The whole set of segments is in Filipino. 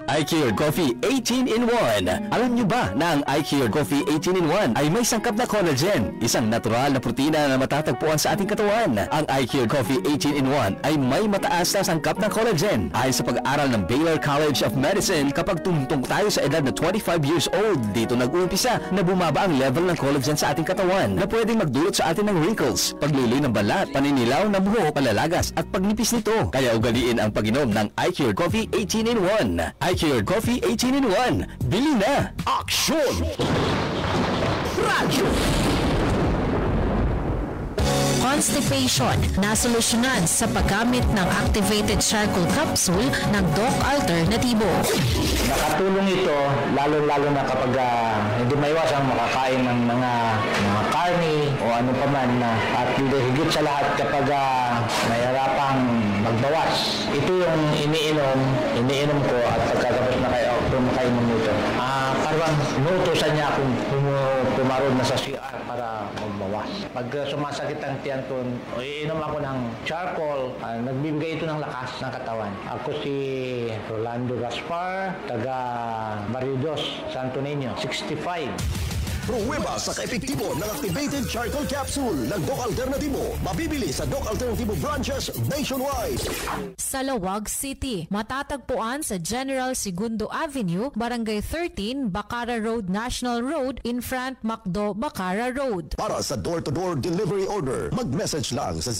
iCure Coffee 18-in-1. Alam nyo ba na ang iCure Coffee 18-in-1 ay may sangkap na collagen, isang natural na protina na matatagpuan sa ating katawan. Ang iCure Coffee 18-in-1 ay may mataas na sangkap ng collagen. Ayon sa pag-aaral ng Baylor College of Medicine, kapag tumutong tayo sa edad na 25 years old, dito nag-uumpisa na bumaba ang level ng collagen sa ating katawan na pwedeng magdulot sa atin ng wrinkles, paglili ng balat, paninilaw ng buhok, palalagas at pagnipis nito. Kaya ugaliin ang pag-inom ng iCure Coffee 18-in-1. iCure Coffee 18-in-1. Bili na! Aksyon! Radyo! Constipation na solusyonan sa paggamit ng activated charcoal capsule ng Doc Alternativo. Nakatulong ito lalo-lalo na kapag hindi maiwasang makakain ng mga karne o ano pa man at higit sa lahat kapag mahirapang magbawas. Ito yung iniinom ko at pagkatapos na kayo kumakain nito. Parang inuutosan niya akong pumarod na sa CR para magbawas. Pag sumasakit ang tiyan ko, iinom ako ng charcoal, nagbibigay ito ng lakas ng katawan. Ako si Rolando Gaspar, taga Barrios, Santo Niño, 65. Pruweba sa kaepektibo ng activated charcoal capsule ng Doc Alternativo. Mabibili sa Doc Alternativo branches nationwide. Sa Lawag City, matatagpuan sa General Segundo Avenue, Barangay 13, Bacara Road, National Road, in front Macdo, Bacara Road. Para sa door-to-door delivery order, mag-message lang sa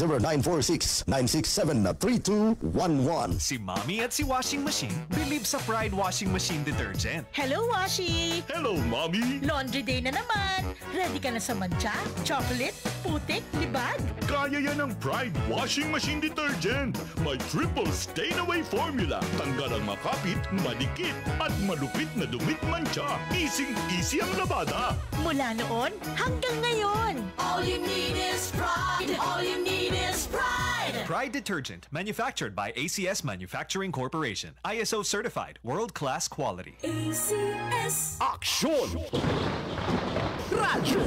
0946-967-3211. Si Mommy at si Washing Machine believe sa Pride Washing Machine Detergent. Hello, Washi! Hello, Mommy! Laundry day na naman! Ready ka na sa mancha, chocolate, putik, libag? Kaya yan ang Pride Washing Machine Detergent. May triple stain-away formula. Tanggal ang makapit, madikit, at malupit na dumit mancha. Easy ang labada. Mula noon hanggang ngayon. All you need is pride. All you need is pride. Pride Detergent, manufactured by ACS Manufacturing Corporation. ISO certified, world-class quality. ACS. Aksyon! Radyo!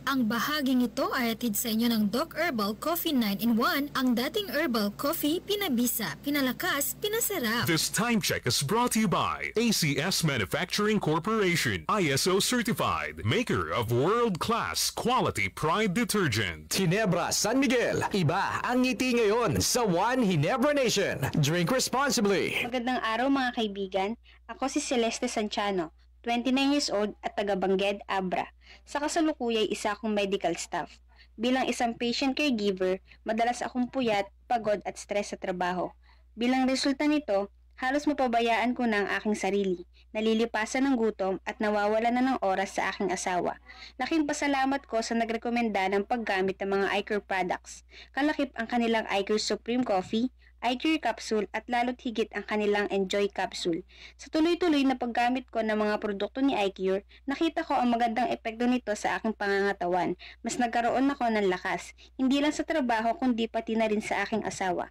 Ang bahaging ito ay atid sa inyo ng Doc Herbal Coffee 9-in-1, ang dating herbal coffee, pinabisa, pinalakas, pinasarap. This time check is brought to you by ACS Manufacturing Corporation, ISO certified, maker of world-class quality Pride Detergent. Ginebra, San Miguel. Iba ang ngiti ngayon sa One Ginebra Nation. Drink responsibly. Magandang araw mga kaibigan. Ako si Celeste Sanchano, 29 years old at taga Bangged, Abra. Sa kasalukuyay, isa akong medical staff. Bilang isang patient caregiver, madalas akong puyat, pagod at stress sa trabaho. Bilang resulta nito, halos mapabayaan ko na ang aking sarili, nalilipasan ng gutom at nawawala na ng oras sa aking asawa. Laking pasalamat ko sa nagrekomenda ng paggamit ng mga iCure products. Kalakip ang kanilang iCure Supreme Coffee, iCure Capsule at lalo't higit ang kanilang Enjoy Capsule. Sa tuloy-tuloy na paggamit ko ng mga produkto ni iCure, nakita ko ang magandang epekto nito sa aking pangangatawan. Mas nagkaroon ako ng lakas, hindi lang sa trabaho kundi pati na rin sa aking asawa.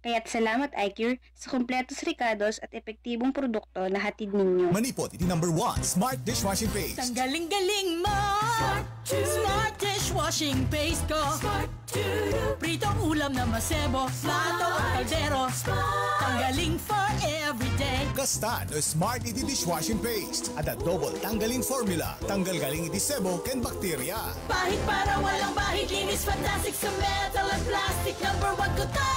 Kaya't salamat iCure sa kumpletos ricados at epektibong produkto na hatid ninyo. Manipot, iti number 1, Smart Dishwashing Paste. Tanggaling-galing mo! Smart dishwashing paste ko! Pritong ulam na masebo, plato at kaldero. Tanggaling for everyday. Kastan o Smart iti Dishwashing Paste. At a double tanggaling formula. Tanggal galing iti sebo ken bakterya. Bahid para walang bahid, linis fantastic sa metal at plastic. Number 1 ko to!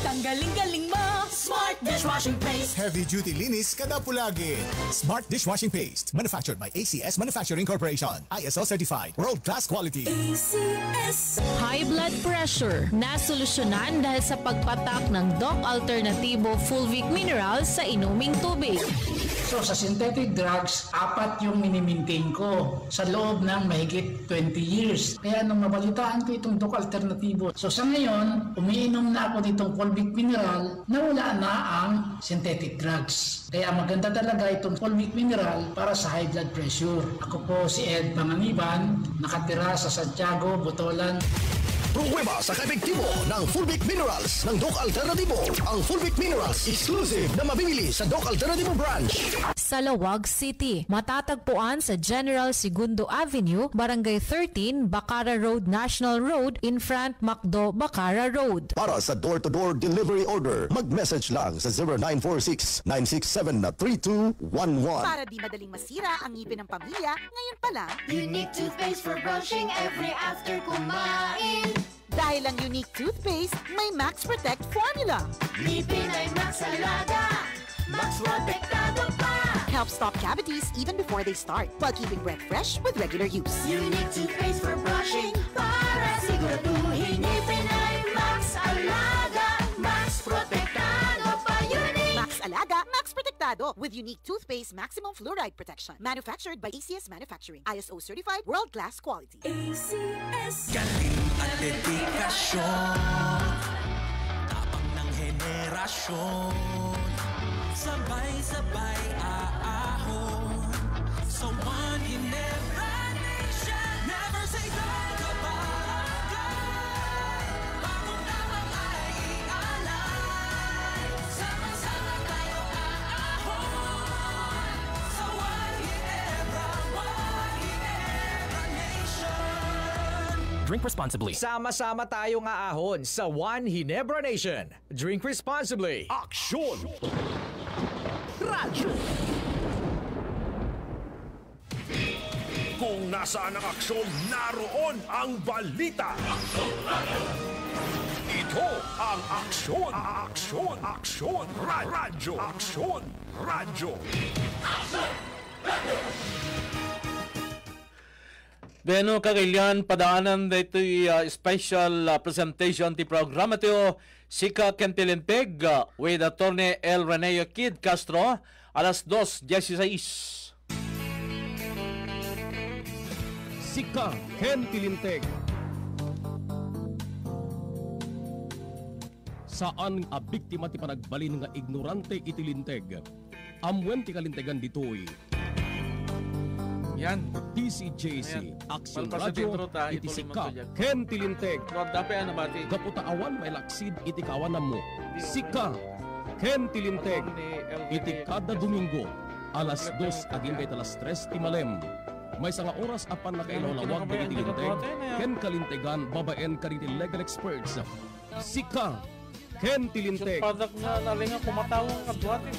Tanggaling-galing mo! Smart dishwashing paste. Heavy duty linis kada pulagi. Smart Dishwashing Paste. Manufactured by ACS Manufacturing Corporation. ISO certified. World class quality. ACS. High blood pressure na solusyonan dahil sa pagpatak ng Doc Alternativo Fulvic Mineral sa inuming tubig. So sa synthetic drugs, 4 yung minimaintain ko sa loob ng mahigit 20 years. Kaya nung nabalitaan ko itong Doc Alternativo, so sa ngayon, umiinom na ako nitong Fulvic Mineral na wala na ang synthetic drugs. Kaya maganda talaga itong Fulvic Mineral para sa high blood pressure. Ako po si Ed Panganiban, nakatira sa Santiago, Botolan. Pruweba sa kaepektibo ng Fulvic Minerals ng Doc Alternativo. Ang Fulvic Minerals exclusive na mabibili sa Doc Alternativo branch. Sa Laoag City, matatagpuan sa General Segundo Avenue, Barangay 13, Bacara Road National Road, in front Macdo, Bacara Road. Para sa door-to-door delivery order, mag-message lang sa 0946-967-3211. Para di madaling masira ang ngipin ng pamilya, ngayon pa lang, Unique toothpaste for brushing every after kumain. dahil ang Unique toothpaste may Max Protect formula. Ngipin ay Max Alaga, Max Protektado pa. Helps stop cavities even before they start, while keeping breath fresh with regular use. Unique toothpaste for brushing, para siguraduhin ngipin ay Max Alaga, Max Protektado pa. Unique Max Alaga, Max Protectado with Unique toothpaste maximum fluoride protection. Manufactured by ACS Manufacturing. ISO certified, world-class quality. ACS. Galing at dedikasyon, tapang ng henerasyon, sabay-sabay aahon sa One Ginebra Nation. Never say die kapag bagong lamang ay ialay. Sama-sama tayo aahon sa One Ginebra Nation. Drink responsibly. Sama-sama tayong aahon sa One Ginebra Nation. Drink responsibly. Aksyon! Radyo! Kung nasaan ang aksyon, naroon ang balita. Ito ang aksyon. Aksyon. Aksyon. Radyo. Aksyon. Radyo. Beno kagilian padaanan dito special presentation ti programa ito Sika Kentilinteg with Attorney El Reneo Kid Castro alas 2:16. Sika Kentilinteg. Saan a biktima ti panagbalin nga ignorante itilinteg? Amwen ti kalintegan ditoy. Yan. DCJC, Action Palpa sa Radio, tintro ta, iti ituloy mo Sika, to dyan. Ken Tilinteg. Dapat ano ba ti? Gaputaan may laksid iti kawanan mo. Sika, Ken Tilinteg. Iti kada Domingo, alas 2 aging kay alas 3 ti malem. May sanga oras apan nakailawlawag di itilinteg. Ken Kalintegan, babaen kariti legal experts. Sika, Ken Tilinteg. Padak na nalinga kumatawang kadwate.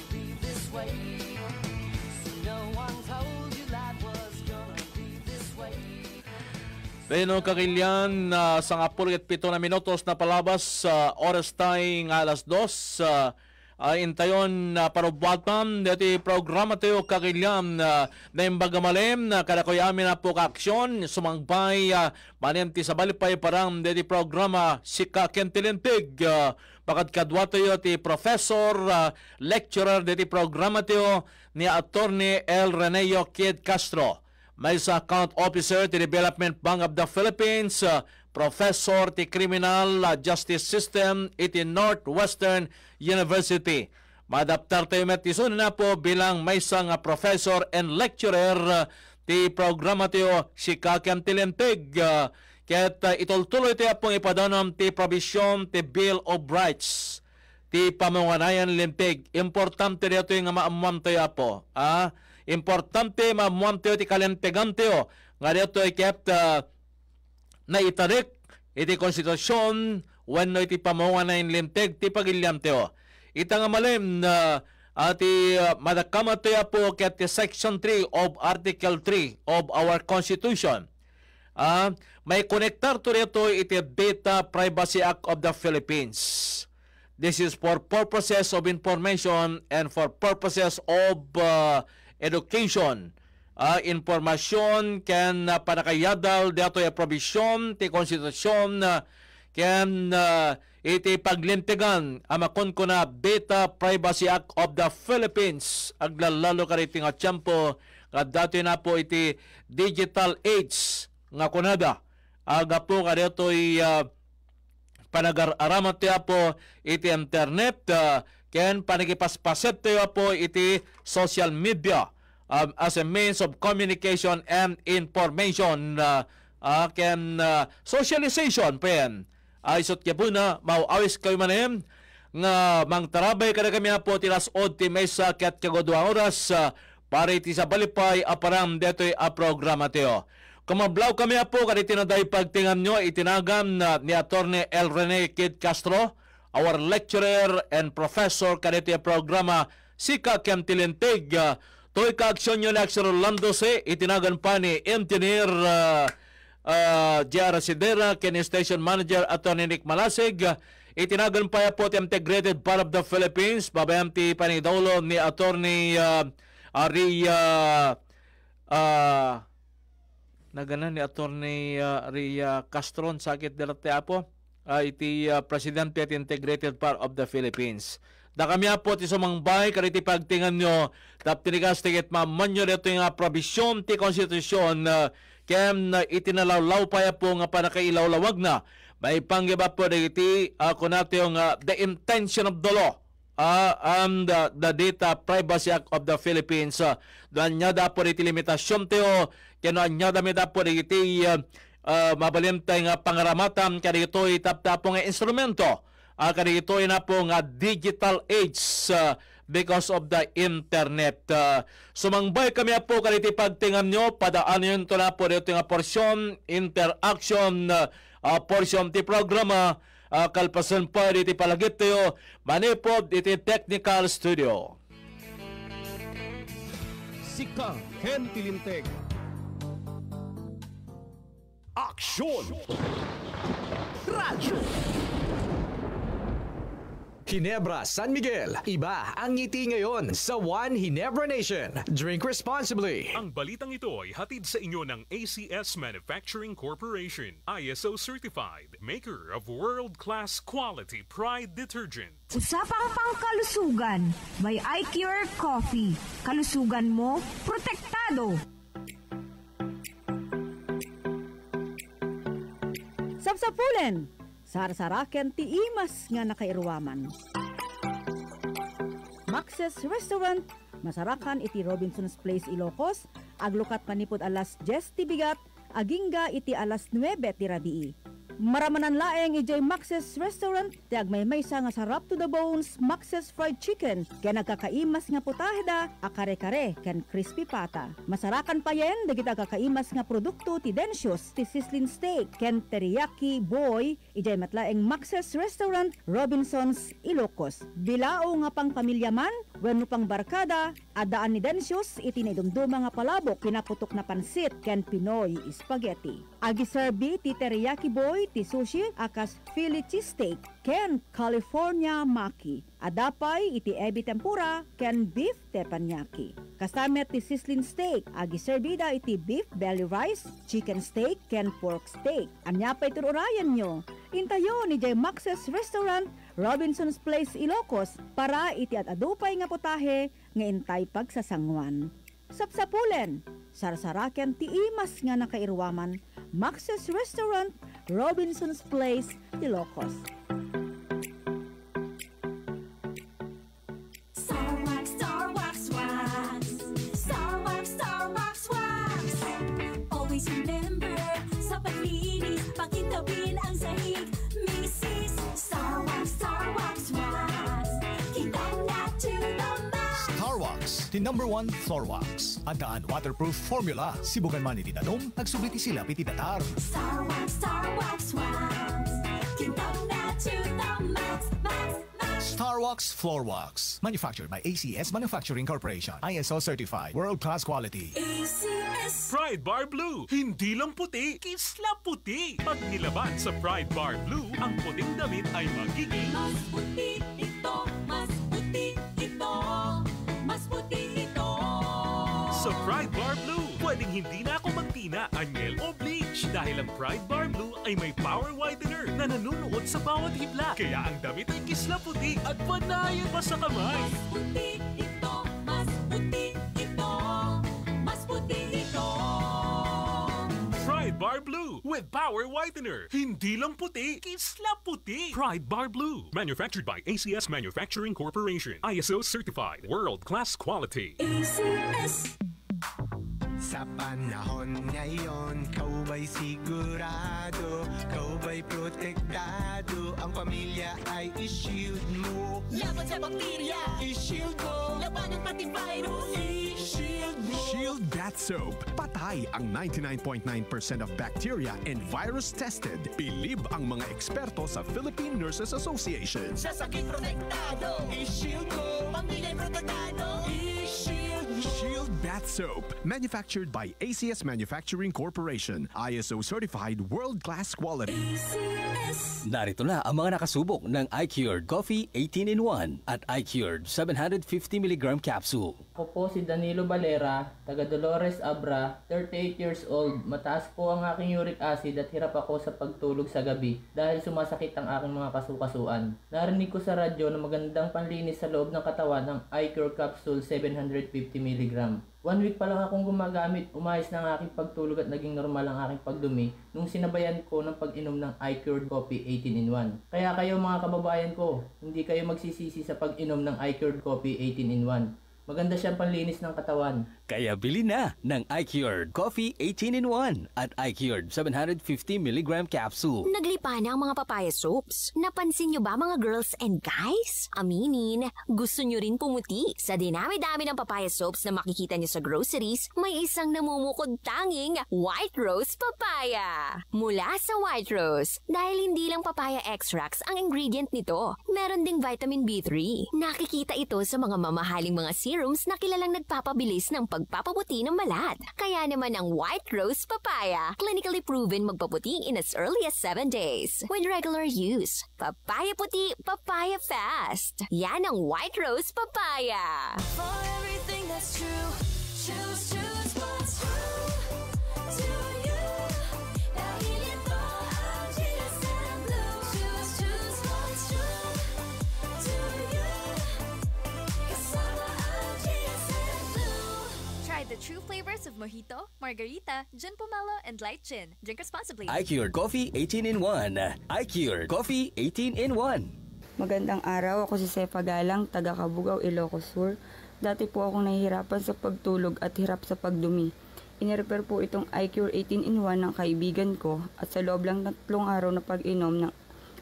Beno kakilyan sa nga 7 na minutos na palabas sa oras tayo nga alas 2 intayon parubatan dati programa tayo kakilyan na imbagamalem na kadakoy amin na po kaaksyon sumangbay manenti sa balipay parang dati programa Sika Kentilinteg bakad kadwa tayo ti professor lecturer dati programa tayo ni Attorney El Reneo Kid Castro. May sa account officer ti Development Bank of the Philippines, professor ti Criminal Justice System iti Northwestern University. Madaptar tayo metisun na po bilang may isang professor and lecturer ti programa tiyo Sika Kentilinteg. Kaya't itultuloy tayo pong ipadanam ti provision ti Bill of Rights ti pamunganayan linteg. Importante dito yung maamuan tayo po. Importante maamuan tayo ti kalintegan tayo. Nga dito ay kaya't na itarik iti konstitusyon when iti pamunganayan linteg ti pagilyam tayo. Ita nga malim na ati madakama tayo po kaya't ti Section 3 of Article 3 of our Constitution. May konektar to rito iti Data Privacy Act of the Philippines. This is for purposes of information and for purposes of education. Informasyon ken panakayadal dato ya provision ti konstitusyon ken iti paglintigan amakon ko na Data Privacy Act of the Philippines aglalalo kariti nga tiyempo kadati na po iti digital age nga kunada aga po kadatoy panag-aramat tiya po iti internet ken panagipaspaset tiya po iti social media as a means of communication and information ken socialization pen. Isot kya po na mauawis kayo manem nga mangtarabay kada kami po tilas od ti mesa ket kago 2 oras para iti sa balipay aparam detoy a programa teo. Kumablaw kami po kada tinaday pagtingan nyo itinagam na ni Attorney El Rene Kid Castro, our lecturer and professor kada iti programa Sika ken Tilinteg. Toy ka-aksyon nyo lecturer Orlando C. Itinagan pa ni Engineer J.R. Sidera ken Station Manager Attorney Nick Malasig. Itinagan pa po ti Integrated Part of the Philippines. Babayam ti panidaulo ni Attorney naganan ni Attorney Ria Castron sakit delate apo. Iti President ti Integrated Part of the Philippines. Da kami po ti sumangbay kariti pagtingan nyo tap tinigas tikit mamanyo dito yung probisyon ti konstitusyon kem itinalawlaw pa po nga panakailawlawag na may panggiba po diti kunati yung the intention of the law and the Data Privacy Act of the Philippines. Doon niya da po diti limitasyon teo keno niya da po diti mabalimtay nga pangaramatan kadito itap-tapo nga instrumento. Kadito na po nga digital age because of the internet. Sumangbay kami po kadito pagtingan nyo, padaan yun to na po dito nga portion, interaction portion ti programa, kalpasan pa dito palagit tayo, manipod dito technical studio. Sika Ken Tilinteg. Aksyon! Radyo! Ginebra, San Miguel. Iba ang ngiti ngayon sa One Ginebra Nation. Drink responsibly. Ang balitang ito ay hatid sa inyo ng ACS Manufacturing Corporation, ISO certified, maker of world-class quality Pride detergent. Usapang pang kalusugan, may iCure Coffee. Kalusugan mo, protektado. Sapsapulen, sarsaraken ti imas nga nakairuaman. Max's Restaurant, masarakan iti Robinson's Place Ilocos, aglukat manipod alas 10 ti bigat, agingga iti alas 9 ti rabii. Maramanan laeng ijay Max's Restaurant, ti agmaymaysa nga sarap to the bones, Max's Fried Chicken, kaya nagkakaimas nga putahda, akare-kare, ken crispy pata. Masarakan pa yen, dagit agkakaimas nga produkto ti Densius, ti Sizzling Steak, ken Teriyaki Boy, ijay matlaeng Max's Restaurant, Robinson's Ilocos. Bilao nga pang pamilya man, wenno pang barkada, adaan ni Densius, itinidumduma nga palabok, pinaputok na pansit, ken Pinoy Spaghetti. Agiserbi ti Teriyaki Boy, ti sushi, akas Philly cheesesteak, ken California Maki. Adapay iti ebi tempura, ken beef teppanyaki. Kastamet ti Sizzling Steak, agiserbida iti beef belly rice, chicken steak, ken pork steak. Anyapay tururayan nyo. Intayo ni J. Max's Restaurant, Robinson's Place Ilocos, para iti adupay nga putahe, nga intay pagsasangwan. Sapsapulen, sarsaraken ti imas nga nakairwaman, Max's Restaurant, Robinson's Place, Ilocos. Starwax, Starwax, wax. Starwax, Starwax, wax. Always remember, sa paglinis, pakitabin ang sahig. Mrs. Starwax, Starwax, wax. Kitang na to the max. Starwax, the #1 floor wax. Adaan waterproof formula. Sibukan man iti danom, agsubiti sila piti datar. Starwax, Starwax, wax. Kitang na to the max, max, max. Starwax floor wax. Manufactured by ACS Manufacturing Corporation. ISO certified. World-class quality. ACS. Pride Bar Blue, hindi lang puti, kisla puti. Pag nilaban sa Pride Bar Blue, ang puting damit ay magiging Mas puti ito, mas puti ito, mas puti ito. sa Pride Bar Blue. Pwedeng hindi na ako magtina, anyel o bleach dahil ang Pride Bar Blue ay may power whitener na nanunuot sa bawat hibla. Kaya ang damit ay kisla puti at panayan pa sa kamay. Mas puti ito, mas puti ito, mas puti ito. Pride Bar Blue with power whitener. Hindi lang puti, kisla puti. Pride Bar Blue. Manufactured by ACS Manufacturing Corporation. ISO certified. World-class quality. ACS. Sa panahon ngayon, kau ba'y sigurado? Kau ba'y protektado? Ang pamilya ay i-shield mo. Laban sa bakterya, i-shield mo. labanan pati virus, I-shield mo. Shield Bath Soap. Patay ang 99.9% of bacteria and virus tested. Believe ang mga eksperto sa Philippine Nurses Association. sa sakit protektado, I-shield mo. pamilya'y protektado, I-shield mo. Shield Bath Soap. Manufactured by ACS Manufacturing Corporation. ISO certified world-class quality. Narito na ang mga nakasubok ng iCured Coffee 18-in-1 at iCured 750mg capsule. Ako po si Danilo Valera, taga Dolores Abra, 38 years old. Mataas po ang aking uric acid at hirap ako sa pagtulog sa gabi dahil sumasakit ang aking mga kasukasuan. Narinig ko sa radyo na magandang panlinis sa loob ng katawan ng iCure Capsule 750mg. 1 week pa lang akong gumagamit, umayos na ang aking pagtulog at naging normal ang aking pagdumi nung sinabayan ko ng pag-inom ng iCure Coffee 18-in-1. Kaya kayo mga kababayan ko, hindi kayo magsisisi sa pag-inom ng iCure Coffee 18-in-1. Maganda siyang panlinis ng katawan. Kaya bili na ng iCured Coffee 18-in-1 at iCured 750mg capsule. Naglipa na ang mga papaya soaps. Napansin nyo ba mga girls and guys? Aminin, gusto nyo rin pumuti. Sa dinami-dami ng papaya soaps na makikita nyo sa groceries, may isang namumukod tanging White Rose Papaya. Mula sa White Rose, dahil hindi lang papaya extracts ang ingredient nito, meron ding vitamin B3. Nakikita ito sa mga mamahaling mga serums na kilalang nagpapabilis ng pagpapaputi ng balat. Kaya naman ang White Rose Papaya, clinically proven magpaputi in as early as 7 days. With regular use, papaya puti, papaya fast. Yan ang White Rose Papaya. for everything that's true, choose what's true to you. Dahil ito ang GSM Blue. Choose what's true to you. Kasama ang GSM Blue. Try the true flavors of Mojito, Margarita, Gin Pomelo, and Light Gin. Drink responsibly. iCured Coffee 18-in-1. iCured Coffee 18-in-1. Magandang araw, ako si Sefa Galang, taga Cabugao, Ilocos Sur. Dati po akong nahihirapan sa pagtulog at hirap sa pagdumi. Inirepair po itong iCure 18-in-1 ng kaibigan ko at sa loob lang ng 3 araw na pag-inom ng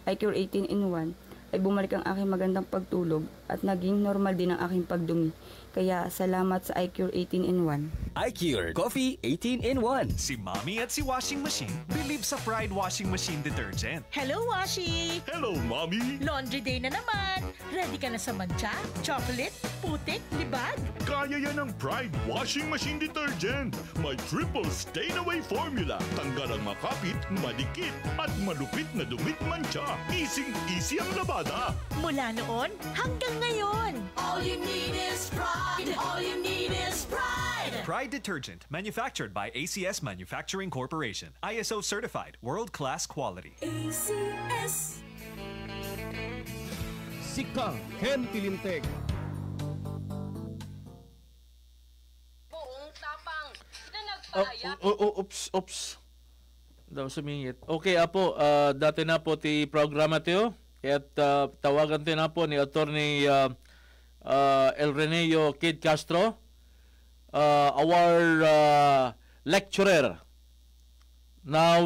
iCure 18-in-1 ay bumalik ang aking magandang pagtulog at naging normal din ang aking pagdumi. Kaya salamat sa iCure 18-in-1. iCured Coffee 18-in-1. Si Mommy at si Washing Machine believe sa Pride Washing Machine Detergent. Hello, Washi! Hello, Mommy! Laundry day na naman. Ready ka na sa mancha, chocolate, putik, libag? Kaya yan ang Pride Washing Machine Detergent. May triple stain-away formula. Tanggal ang makapit, madikit, at malupit na dumit mancha. Easy ang labada. Mula noon hanggang ngayon. All you need is pride. All you need is pride. Pride Detergent, manufactured by ACS Manufacturing Corporation. ISO certified, world-class quality. ACS. Sika Ken Tilinteg. Buong tapang na nagpahayag. Oops. Daw sumingit. Okay, apo, dati na po ti programa tiyo. At tawagan tayo na po ni Attorney El Reneo Kid Castro, our lecturer, now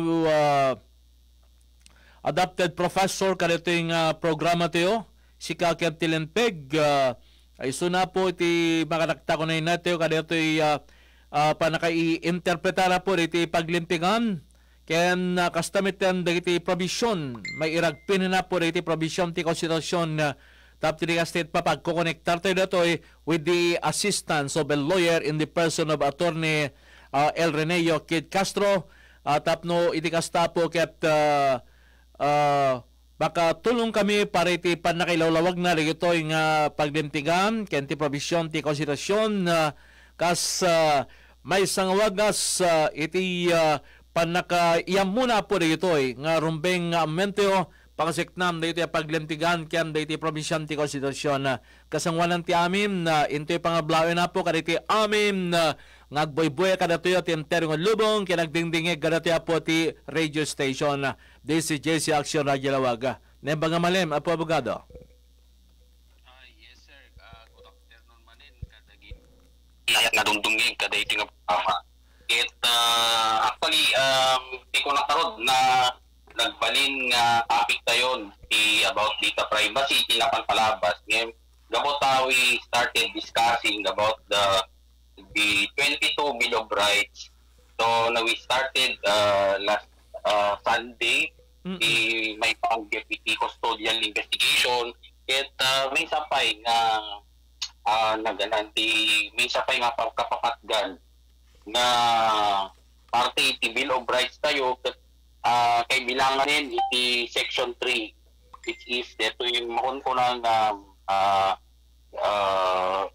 adopted professor kaniting programa tayo, si Kakeb Tilenpeg. Ay suna po iti makanakta ko na yun natin kada ito'y panaka-i-interpretara po iti paglintingan. Kaya kastamitan dagiti provision, may iragpin na po dagiti provision ti konstitusyon tap ti state pa pagkukonektar tayo dito with the assistance of a lawyer in the person of Attorney El Reneo Kid Castro. Tapno iti kasta po ket baka tulong kami para iti panakailawlawag na dagito yung paglintigan ken ti provision ti konstitusyon kas may sangawagas iti panaka-iyam muna po dito nga rumbeng menteo pakasiknam dito paglintigan ken dito provision ti konstitusyon kasangwanan ti amin na into pangablawin na po kaditi amin ngagboyboy kadato ti entero nga lubong kinagdingdingeg kadato po ti radio station. This is JC Action Radio Lawaga. Nembang malem apo abogado. Yes sir, good afternoon manin kadagi. Nadungdungig kaditi nga actually, di ko nakarod na nagbalin nga topic tayon about data privacy, tinapanpalabas. Ngayon, gabot we started discussing about the 22 Bill of Rights. So, now we started last Sunday, may pang-deputy custodial investigation. At may sapay nga may sapay nga pagkapapatgan na parte iti Bill of Rights tayo kay bilanganin iti Section 3, which is dito yung makunkunan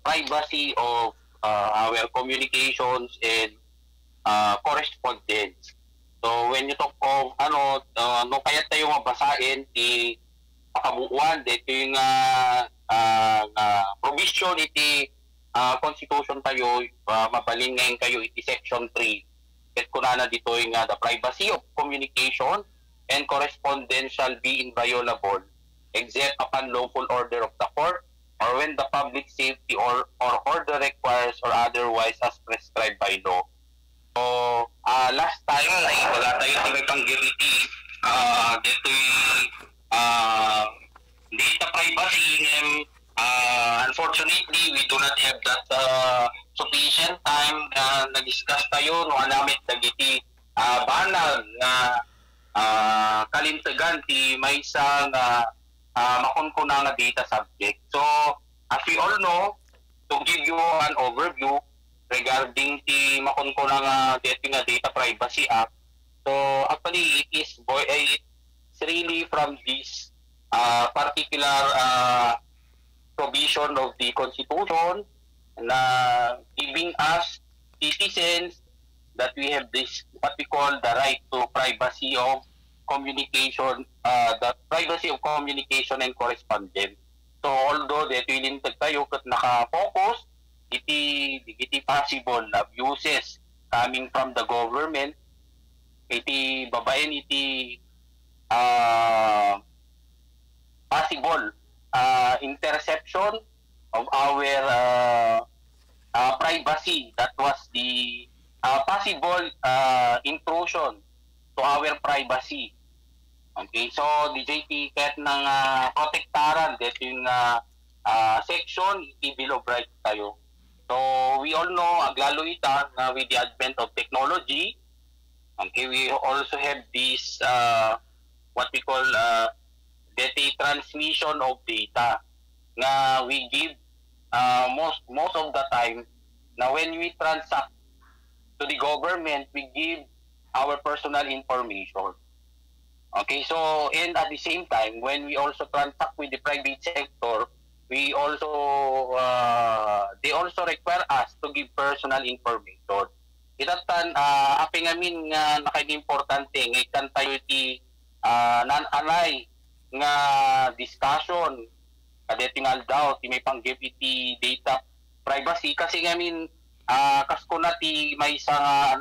privacy of our communications and correspondence. So when you talk of no kaya tayo mabasahin ti pakabuuan dito yung provision iti constitution tayo mabaling ngayon kayo iti Section 3. Ket kunana dito yung the privacy of communication and correspondence shall be inviolable except upon lawful order of the court or when the public safety or order requires or otherwise as prescribed by law. So, last time ay wala tayo may pang-guilty dito data privacy and unfortunately we do not have that sufficient time na na-discuss tayo no anamit dagiti banal na kalintagan ti may isang makunkuna nga data subject. So as we all know, to give you an overview regarding ti makunkuna nga data privacy act, so actually it's really from this particular provision of the Constitution na giving us citizens that we have this what we call the right to privacy of communication, the privacy of communication and correspondence. So although that wilintag tayo kat naka-focus iti possible abuses coming from the government, iti babaen iti possible interception of our privacy, that was the possible intrusion to our privacy. Okay, so the JP kahit ng protektaran dito yung section Bill of Rights tayo. So we all know aglalo ita with the advent of technology, okay, we also have this what we call data transmission of data na we give most of the time na when we transact to the government, we give our personal information. Okay, so and at the same time, when we also transact with the private sector, we also they also require us to give personal information. Itatan aping amin nga nakaimportante ng ikan tayo ti nananay nga discussion kadetingal daw ti may pang-give iti data privacy kasi ngamin kasko na ti may isang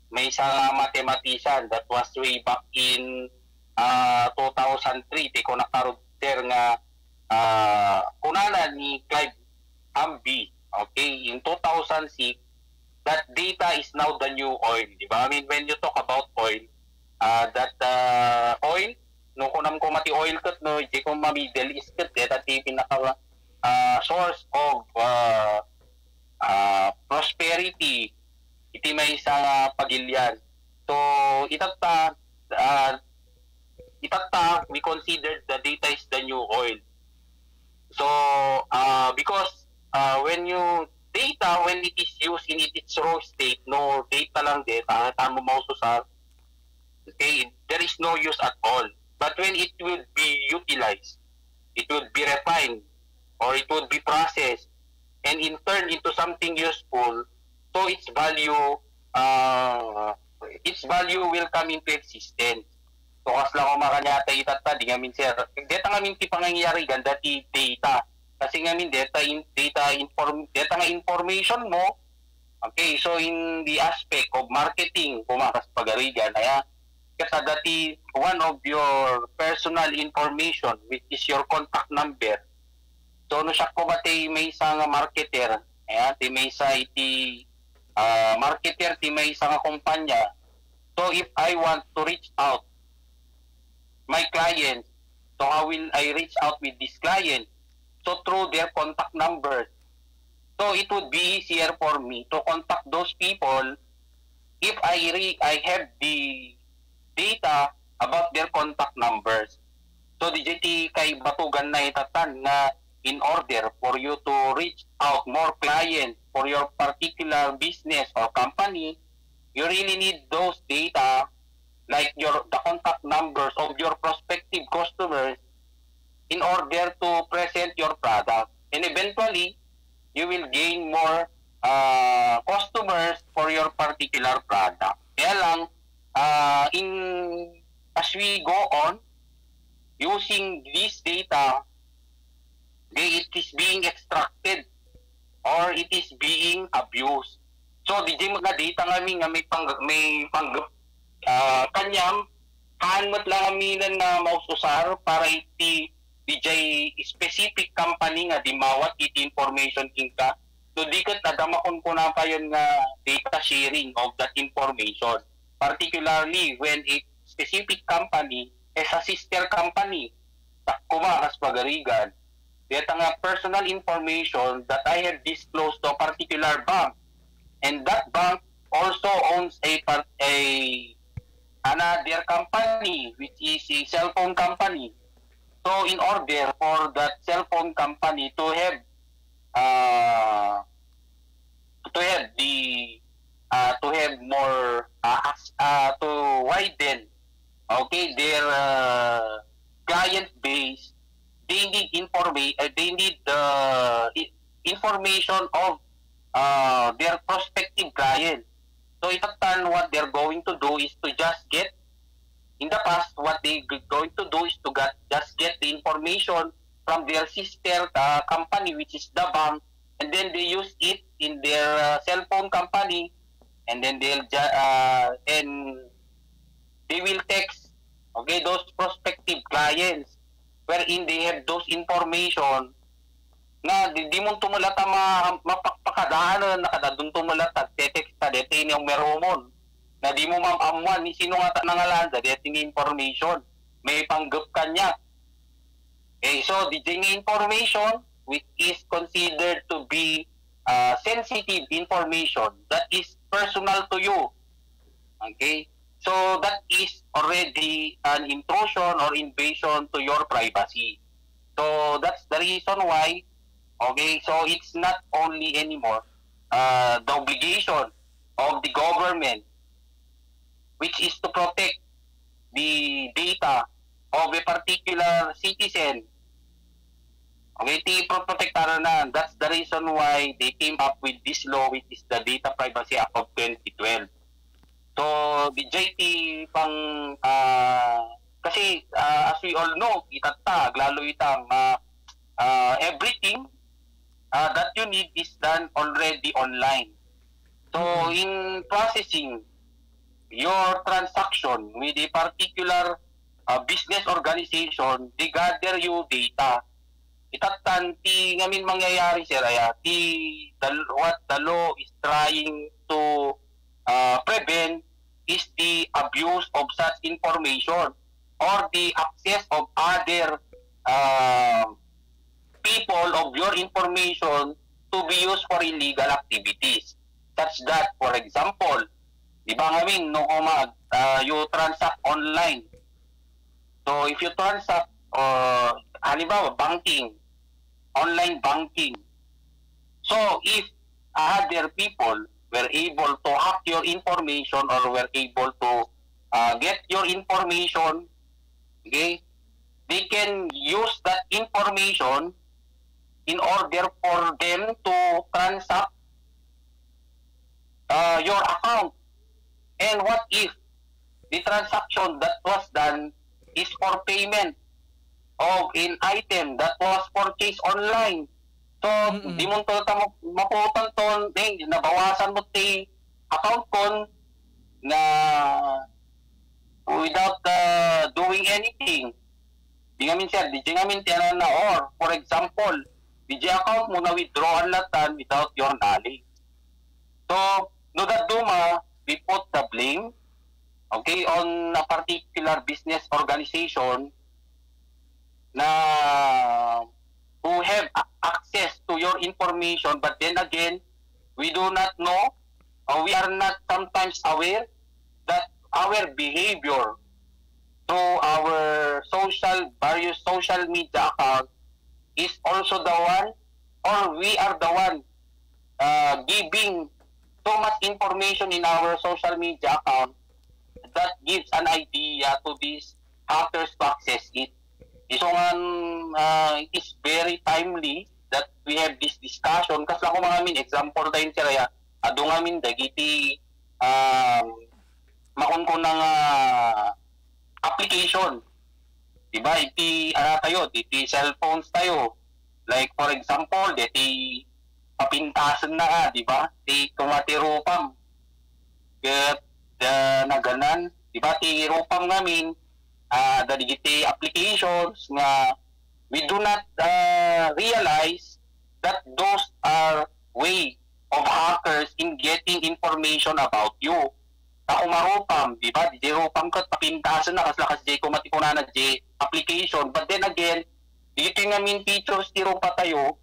may isang mathematician that was way back in 2003 ti ko nakaroter nga kunana ni Clive Amby, okay, in 2006 that data is now the new oil, di ba? I mean, when you talk about oil, that oil no kunam ko mati oil cut no di ko ma-middle east cut at pinaka source of prosperity iti may isang pagilyan. So itata we considered the data is the new oil. So because when you data, when it is used in its raw state, no data lang data tamo maususar, okay, there is no use at all. But when it will be utilized, it will be refined or it will be processed and in turn into something useful, so its value will come into existence. So kas lang makanyata itata di ngamin sir. Data ngamin ti pangyayari ganda ti data. Kasi ngamin data nga information mo. Okay, so in the aspect of marketing, kumakas pagarigan, aya kasi dati one of your personal information which is your contact number. So no siya ko ba may isang marketer, ti may isa iti marketer ti may isang kumpanya. So if I want to reach out my clients, so how will I reach out with this client? So through their contact numbers. So it would be easier for me to contact those people if I have the data about their contact numbers. So DJT kay batugan na itatan na in order for you to reach out more clients for your particular business or company, you really need those data like the contact numbers of your prospective customers in order to present your product. And eventually, you will gain more customers for your particular product. Kaya lang, as we go on, using this data, it is being extracted or it is being abused. So, DJ mga data kami nga may kanyang kanmat lang kami na maususar para iti DJ specific company nga di mawat iti information kinka. So, di kat nadamakon ko na pa yun nga data sharing of that information. Particularly when a specific company is a sister company sa kumakas pagarigan. Dito nga personal information that I have disclosed to a particular bank. And that bank also owns another company which is a cell phone company. So in order for that cell phone company to have more to widen their client base, they need the information of their prospective client. So what they're going to do is to just get, in the past, what they're going to do is to just get the information from their sister company, which is the bank, and then they use it in their cell phone company, and then they will text those prospective clients wherein they have those information na di mo tumulata mapakadaanan na kada dun tumulata text ta dito yung meromon na di mo mamamuan ni sino nga nangalan da dito yung information may panggap kanya. So the information which is considered to be sensitive information that is personal to you. So that is already an intrusion or invasion to your privacy. So that's the reason why, so it's not only anymore the obligation of the government, which is to protect the data of a particular citizen. That's the reason why they came up with this law, which is the Data Privacy Act of 2012. So, the JT kasi as we all know, itatag, lalo itang everything that you need is done already online. So, in processing your transaction with a particular business organization, they gather you data. Itatan, ngamin mangyayari sir, what the law is trying to prevent is the abuse of such information or the access of other people of your information to be used for illegal activities. Such that, for example, di ba ngamin, you transact online. So, if you transact, halimbawa, banking, online banking. So, if other people were able to hack your information or were able to get your information, they can use that information in order for them to transact your account. And what if the transaction that was done is for payment of an item that was purchased online? So, di mo maputan to, nabawasan mo ti account ko na without doing anything. Di ngamin sir, di ngamin tiyanan na or, for example, di account mo na withdrawal latan without your knowledge. So, no that Duma, we put the blame, okay, on a particular business organization na who have access to your information, but then again, we do not know, or we are not sometimes aware that our behavior through our various social media accounts is also the one, or we are the one giving so much information in our social media account that gives an idea to these hackers to access it. So it is very timely that we have this discussion kasi ako mga min example tayo siraya ado nga min dagiti makon ng application, diba, iti tayo iti cellphones tayo, like for example iti papintasan na diba, ti kumatirupam ket naganan, diba, ti rupam namin dagiti applications nga we do not realize that those are way of hackers in getting information about you. Ako marupam, di ba? Di rupam ka, papintasan na, kas di ko matikuna na di application. But then again, dito nga min features di rupa tayo,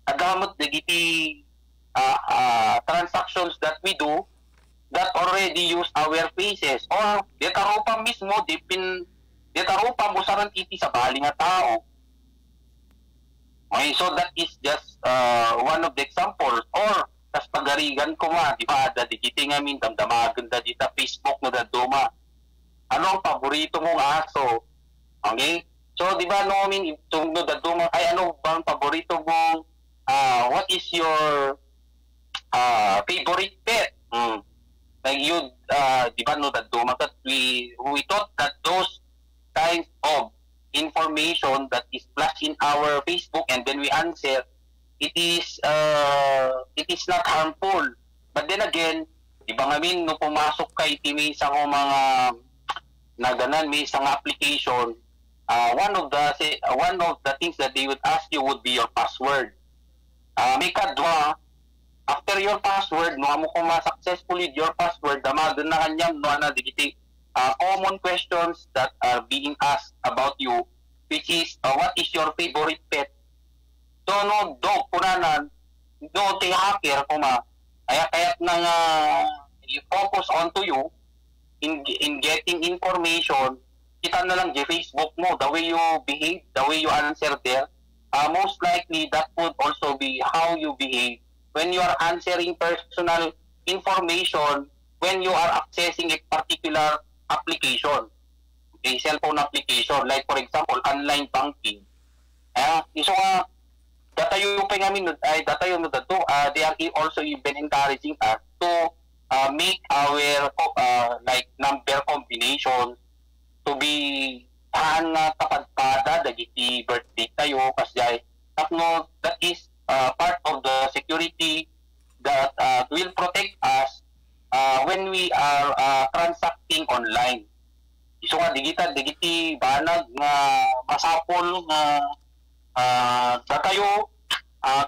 agamot dagiti transactions that we do that already use our faces. Or, dito rupam mismo, dito rupam usaran iti sa bali nga tao. Okay, so that is just one of the examples. Or, tas pagarigan ko nga, di ba, dagiti nga min, damdamagan da dita Facebook na daduma. Ano ang paborito mong aso? Okay? So, di ba, no, min, itong no daduma, ay ano bang paborito mong, what is your favorite pet? Like you, di ba, no daduma, that we thought that those kinds of information that is flashed in our Facebook and then we answer, it is not harmful. But then again, iba nga min, no pumasok kay may isang mga naganan, may isang application, one of the things that they would ask you would be your password. May kadwa, after your password, no mo kung successfully your password, damagan na kanyang no na digiti common questions that are being asked about you, which is what is your favorite pet? So no dog kunanan no ti hacker kuma kaya nang i-focus onto you in getting information, kita na lang di Facebook mo, the way you behave, the way you answer there, most likely that would also be how you behave when you are answering personal information, when you are accessing a particular application, a cellphone application, like for example online banking. So datayo pa namin datayo no dato, they are also even encouraging us to make our like number combinations to be kapadpada dagiti birthday tayo kasi tapno that is part of the security that will protect us when we are transacting online. So nga digiti banag nga masapol nga datayo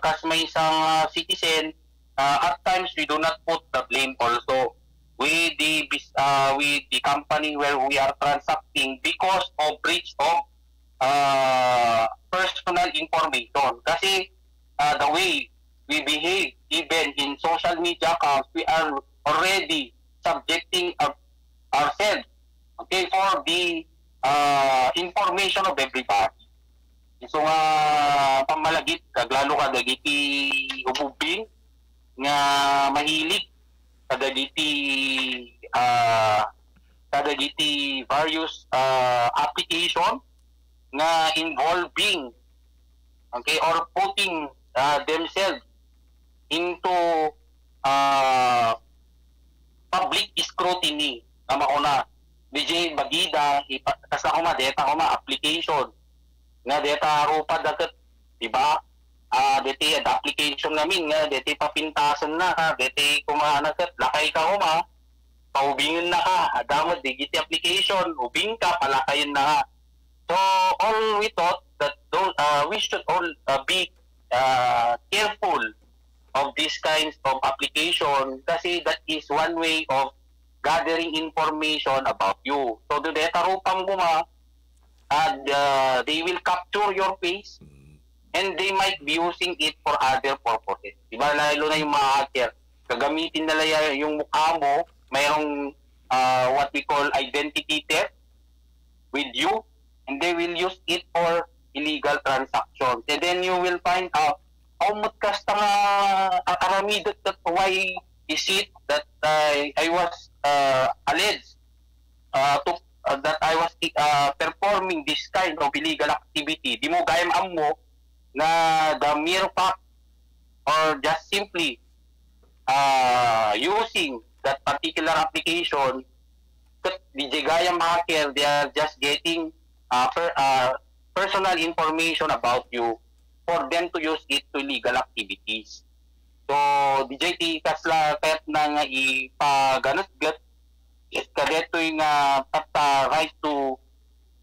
kas may isang citizen, at times we do not put the blame also with the company where we are transacting because of breach of personal information. Kasi the way we behave even in social media accounts, we are already subjecting ourselves, okay, for the information of everybody. So pamalagit kaglalo ka dagiti ububing nga mahilig kadagiti various application nga involving, okay, or putting themselves into public scrutiny na mauna DJ bagida kasa ko data ko application nga data rupa dagat, diba, dati application namin nga dati papintasan na ka, dati kumanagat lakay ka paubingin na ka, adamot digiti application, ubing ka, palakayin na ka. So all we thought that those we should all be careful of these kinds of application kasi that is one way of gathering information about you. So, do tarupang mo and they will capture your face and they might be using it for other purposes. Diba? Lalo na yung mga hacker. Gagamitin nila yung mukha mo, mayroong what we call identity theft with you, and they will use it for illegal transactions. And then you will find out how much kasta nga akarami that why is it that I was alleged that I was performing this kind of illegal activity. Di mo gayam mo na the mere fact or just simply using that particular application, the gayam hacker, they are just getting personal information about you for them to use it to illegal activities. So, DJT kasla kahit na nga ipaganot-gat kadeto yung right to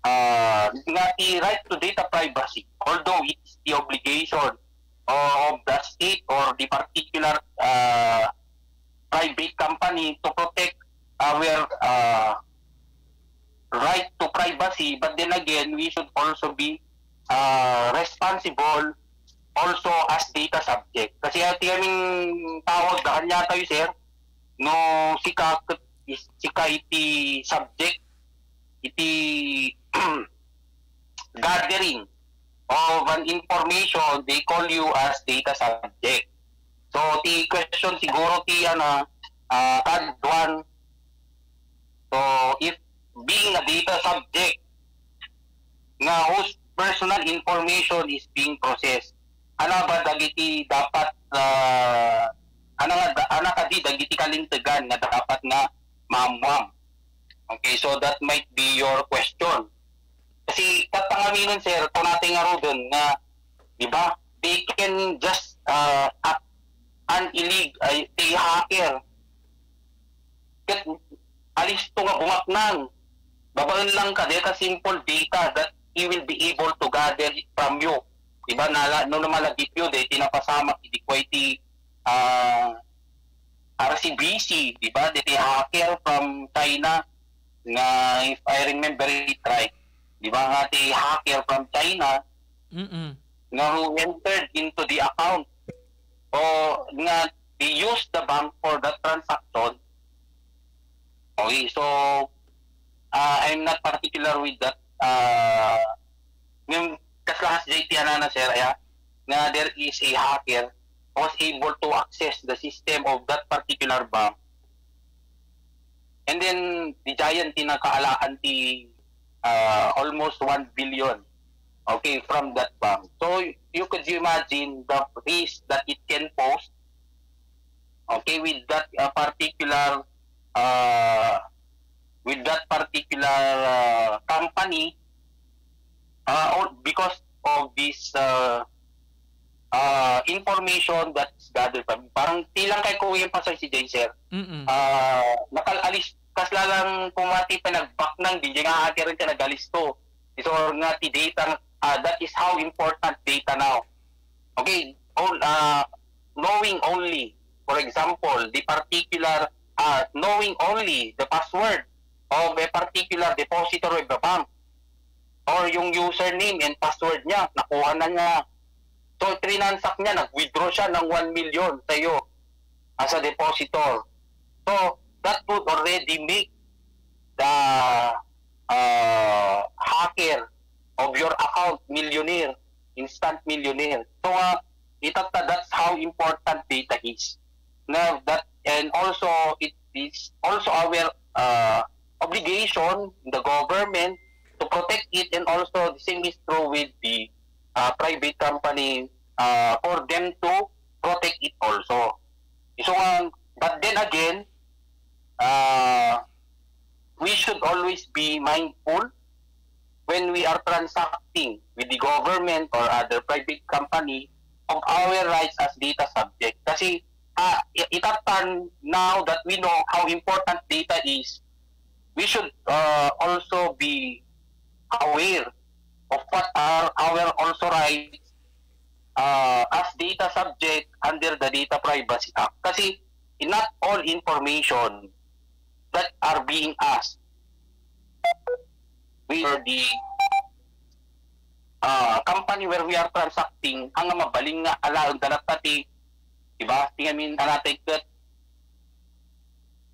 right to data privacy, although it's the obligation of the state or the particular private company to protect our right to privacy, but then again, we should also be responsible also as data subject. Kasi kaming tawag na kanya tayo, sir, no sika iti subject, iti gathering of an information, they call you as data subject. So, the question siguro third one, so if being a data subject nga whose personal information is being processed, ano ba dagiti dapat ana kadi dagiti kalintegan nga dapat nga maamwam. Okay, so that might be your question. Kasi katangaminon, sir, kung natin nga rodon na, di ba, they can just an illegal hacker. Kat alis to nga bumaknang babaon lang ka dito simple data that he will be able to gather it from you. Diba, no namalagip yun, tinapasama, iti RCBC, diba, dito hacker from China, nga if I remember it right, diba nga ti hacker from China, nga who entered into the account, o nga they used the bank for the transaction. Okay, so, I'm not particular with that. Yung kaslahas JT na sir, na there is a hacker was able to access the system of that particular bank. And then, the giant tinakaalaan almost 1 billion, okay, from that bank. So, you could imagine the risk that it can pose, okay, with that particular company, because of this information that's gathered from. Parang tilang kay Kuya pa sa si Jay, sir. Nakalalis kaslalang pumati pa nag-back ng DJ nga hacker rin siya nagalis to. So nga ti data, that is how important data now. Okay, knowing only, for example, the particular knowing only the password of a particular depositor of the bank or yung username and password niya, nakuha na niya. So, trinansact niya, nag-withdraw siya ng 1 million sa iyo as a depositor. So, that would already make the hacker of your account millionaire, instant millionaire. So, that's how important data is. Now, and also, it is also our obligation in the government to protect it, and also the same is true with the private company for them to protect it also. So, but then again, we should always be mindful when we are transacting with the government or other private company of our rights as data subject. Kasi itatan now that we know how important data is, we should also be aware of what are our also rights as data subject under the Data Privacy Act. Kasi not all information that are being asked we are the company where we are transacting ang mabaling nga alaon dalat pati diba tingamin natin that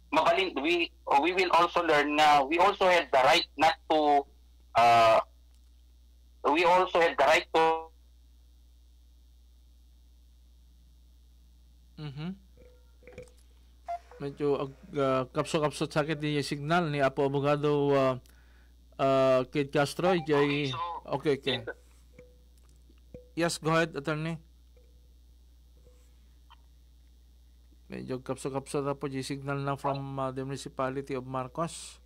mabaling we will also learn na we also have the right not to we also have the right to medyo kapso-kapso sakit ni signal ni Apo Abogado Kid Castro jay okay. Yes, go ahead, attorney. Medyo kapso-kapso na po yung signal na from the municipality of Marcos.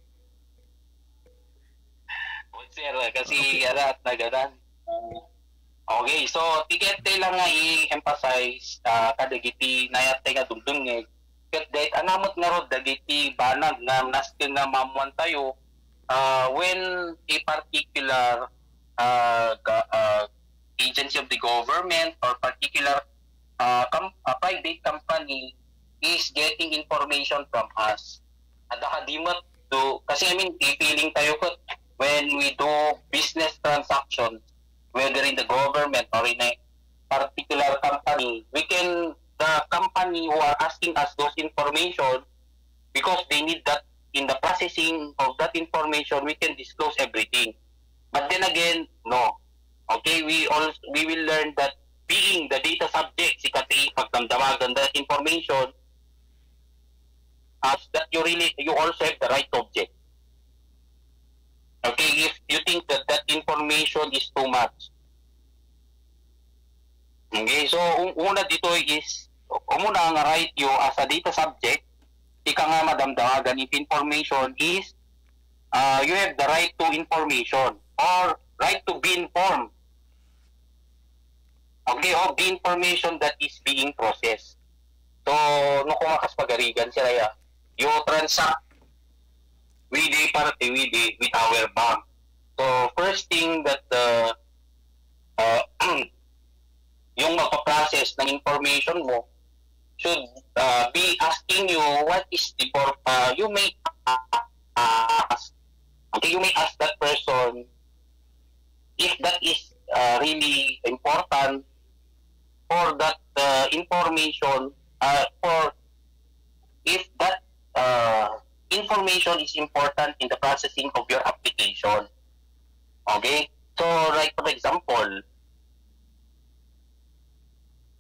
Sir, kasi arat na ganan. Okay, so tiket lang nga i-emphasize kadagiti nayate nga dumdungeg. Ket dahit anamot nga rod dagiti banag na naskin nga mamuan tayo when a particular agency of the government or particular private company is getting information from us. At nakadimot do, kasi feeling tayo ko when we do business transactions, whether in the government or in a particular company, the company who are asking us those information, because they need that in the processing of that information, we can disclose everything. But then again, no. Okay, we will learn that being the data subject, si kasi pagdamdamagan that information, that you also have the right to object. Okay, if you think that information is too much. Okay, so una dito is, umuna ang right you as a data subject, ika nga madamdamagan if information is, you have the right to information or right to be informed. Okay, of the information that is being processed. So, no kumakas pagarigan sila ya, you transact with our bank. So, first thing that yung magpa-process ng information mo should be asking you what is the you may ask. Okay, you may ask that person if that is really important for that information for if that information is important in the processing of your application. Okay? So, like for example,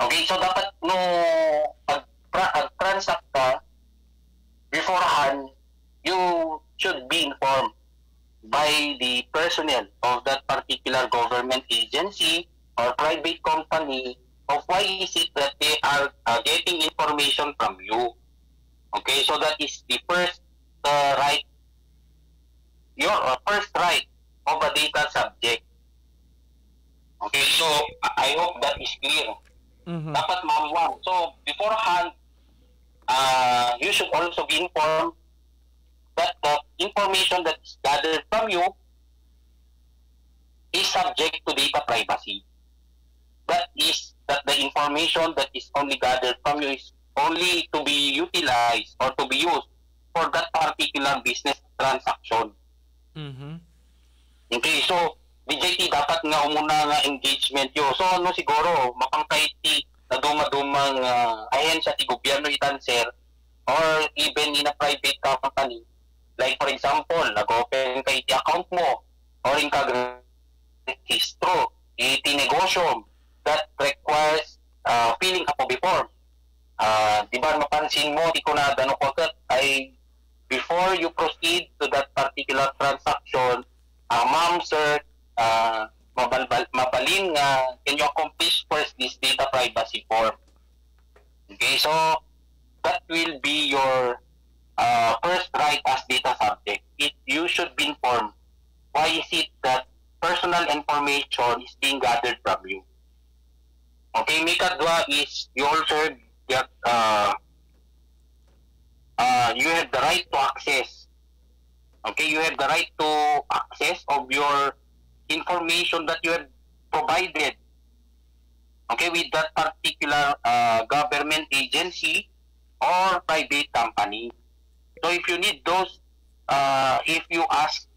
okay, so dapat no pag-transact ka beforehand, you should be informed by the personnel of that particular government agency or private company of why is it that they are getting information from you. Okay, so that is the first right, your first right of a data subject. Okay, so I hope that is clear. Dapat mamuang. So beforehand, you should also be informed that the information that is gathered from you is subject to data privacy. That is that the information that is only gathered from you is only to be utilized or to be used for that particular business transaction. Okay, so DJT dapat nga umuna nga engagement yo. So ano siguro makangkay ti na dumadumang ahensya ti gobyerno itan sir or even in a private company. Like for example, nag-open kay ti account mo or in kag-registro iti negosyo that requires filling up of the form. Di ba mapansin mo, di ko na dano ko ay before you proceed to that particular transaction, ma'am, sir, mabalin nga, can you accomplish first this data privacy form? Okay, so that will be your first right as data subject. You should be informed why is it that personal information is being gathered from you. Okay, Mikadwa is you also get you have the right to access. Okay, you have the right to access of your information that you have provided okay, with that particular government agency or private company. So if you need those, if you ask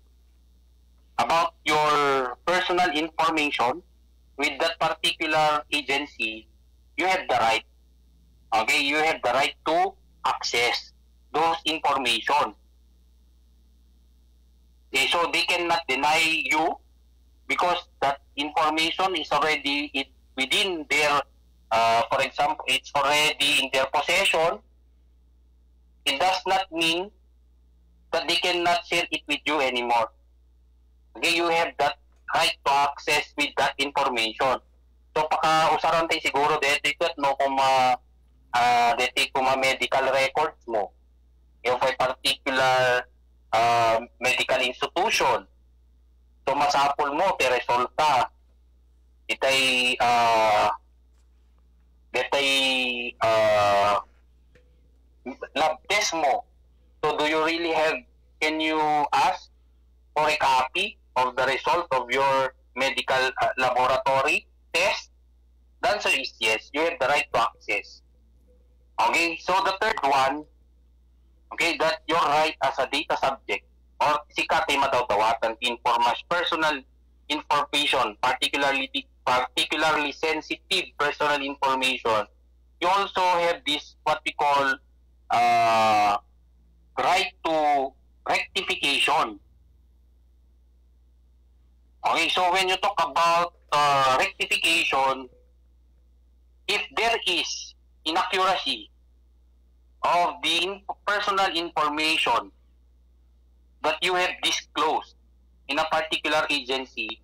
about your personal information with that particular agency, you have the right. Okay, you have the right to access those information. Okay, so they cannot deny you because that information is already within their, for example, it's already in their possession. It does not mean that they cannot share it with you anymore. Okay, you have that right to access with that information. So, paka-usaran tayo siguro dito ito, no, kung dito kung medical records mo, of a particular medical institution. So, masapol mo, resulta. Itay, lab test mo. So, do you really have, can you ask for a copy of the result of your medical laboratory test? The answer is yes. You have the right to access. Okay, so the third one, okay, that your right as a data subject or sikati madawdawatan information, personal information, particularly sensitive personal information. You also have this what we call right to rectification. Okay, so when you talk about rectification, if there is inaccuracy of the personal information that you have disclosed in a particular agency,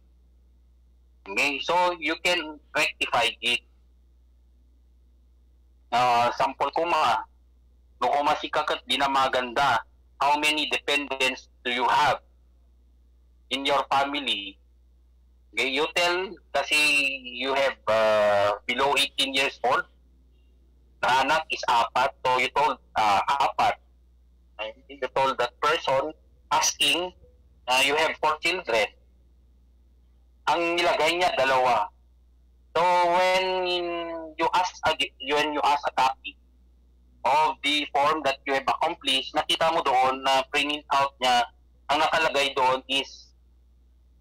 okay, so you can rectify it. Sample ko no kung masikakat di na maganda, how many dependents do you have in your family? Okay, you tell kasi you have below 18 years old, na anak is 4, so you told 4. You told that person asking, you have 4 children. Ang nilagay niya 2. So when you ask a copy of the form that you have accomplished, nakita mo doon na print out niya, ang nakalagay doon is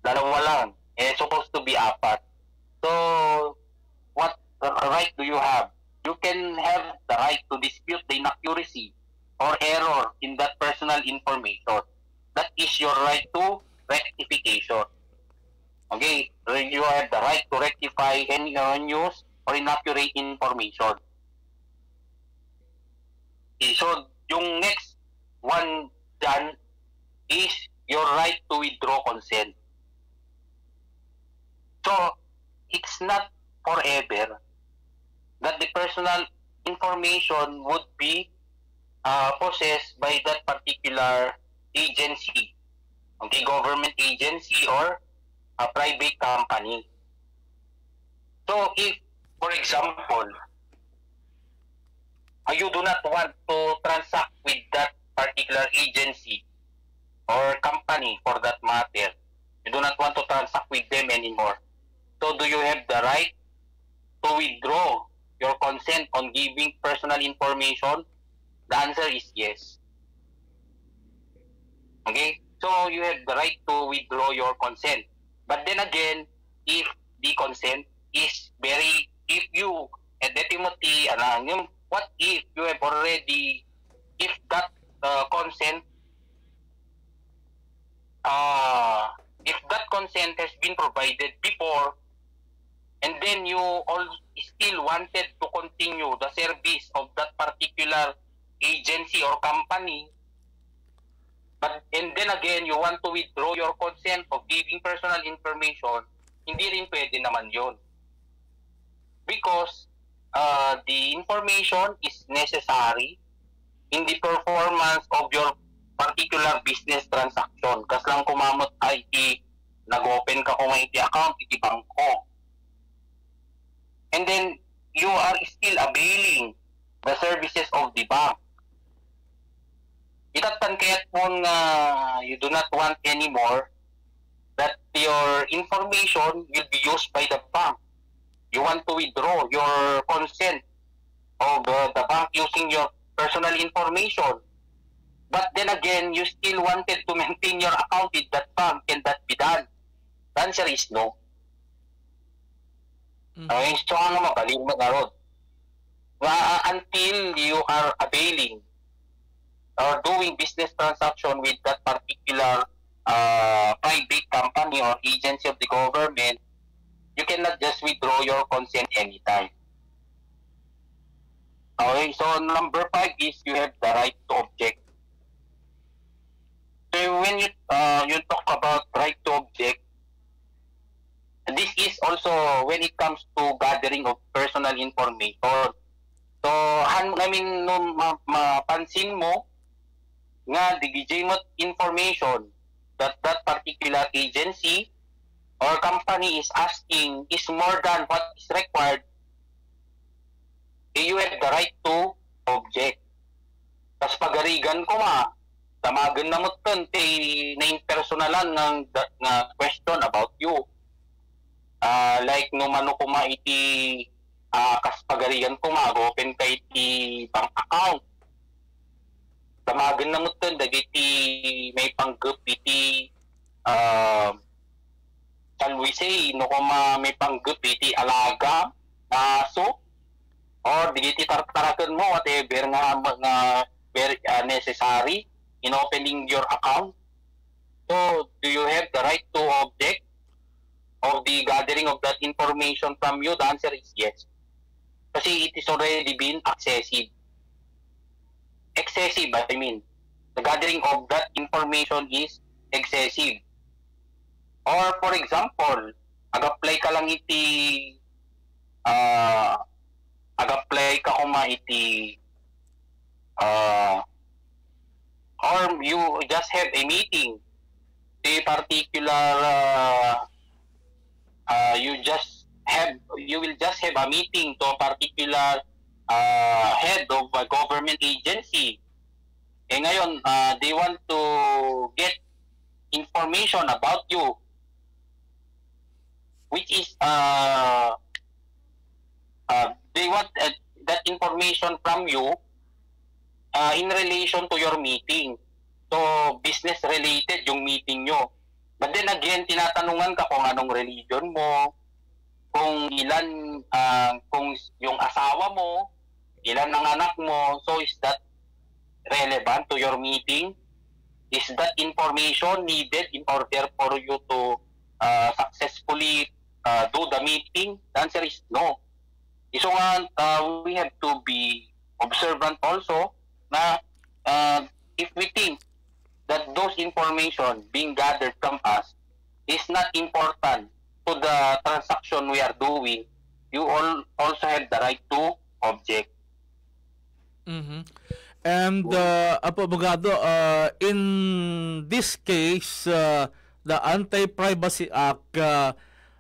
2 lang. It's supposed to be 4. So, what right do you have? You can have the right to dispute the inaccuracy or error in that personal information. That is your right to rectification. Okay? You have the right to rectify any erroneous or inaccurate information. Okay, so, yung next one dyan is your right to withdraw consent. So, it's not forever that the personal information would be possessed by that particular agency, okay, government agency or a private company. So, if, for example, you do not want to transact with that particular agency or company for that matter, you do not want to transact with them anymore. So, do you have the right to withdraw your consent on giving personal information? The answer is yes. Okay? So, you have the right to withdraw your consent. But then again, if the consent is very, if you, Timothy, what if you have already, if that consent, if that consent has been provided before, and then you all still wanted to continue the service of that particular agency or company, and then again, you want to withdraw your consent of giving personal information, hindi rin pwede naman yun. Because the information is necessary in the performance of your particular business transaction. Kas lang kumamot ay nag-open ka kung may account, iti bangko. And then, you are still availing the services of the bank. Itatan kaya't po you do not want anymore that your information will be used by the bank. you want to withdraw your consent of the bank using your personal information. But then again, you still wanted to maintain your account with that bank. Can that be done? The answer is no. Okay, so ano mabaling mo na ron? Until you are availing or doing business transaction with that particular private company or agency of the government, you cannot just withdraw your consent anytime. Okay, so number 5 is you have the right to object. So when you talk about right to object, this is also when it comes to gathering of personal information. So, nung mapansin mo nga the information that that particular agency or company is asking is more than what is required, you have the right to object. Tapos pagarigan ko tamagan na mo na impersonalan ng question about you. Like no mano ko iti kas pagarigan ko open ka iti bank account. Tamagan na mo dagiti may panggap iti shall we say no ko may panggap iti alaga aso or digiti tartarakan mo whatever nga very necessary in opening your account. So, do you have the right to object of the gathering of that information from you? The answer is yes. Kasi it is already been excessive. Excessive, I mean. The gathering of that information is excessive. Or, for example, ag-apply ka lang iti ag-apply ka iti or you just have a meeting, a particular you will just have a meeting to a particular head of a government agency. Ngayon, they want to get information about you, which is they want that information from you in relation to your meeting. So, business related yung meeting nyo. But then again, tinatanungan ka kung anong religion mo, kung ilan, kung yung asawa mo, ilan ang anak mo. So, is that relevant to your meeting? Is that information needed in order for you to successfully do the meeting? The answer is no. So, we have to be observant also na if we think that those information being gathered from us is not important to the transaction we are doing, you also have the right to object. And Abogado, in this case, the Anti-Privacy Act,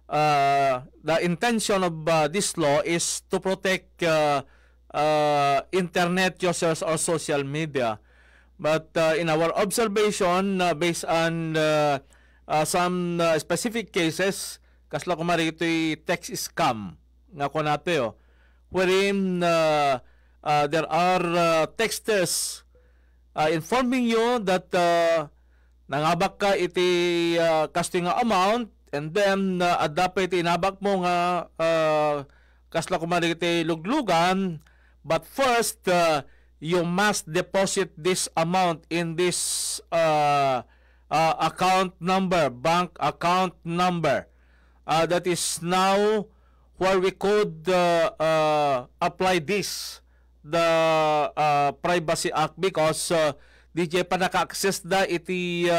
the intention of this law is to protect internet users or social media. But in our observation, based on some specific cases, kasla kumari ito'y text scam nga ko natin, wherein there are texters informing you that nangabak ka iti casting amount, and then dapat inabak mo nga kasla kumari ito'y luglugan, but first you must deposit this amount in this account number, bank account number. That is now where we could apply this, the Privacy Act, because DJ pa naka-access da iti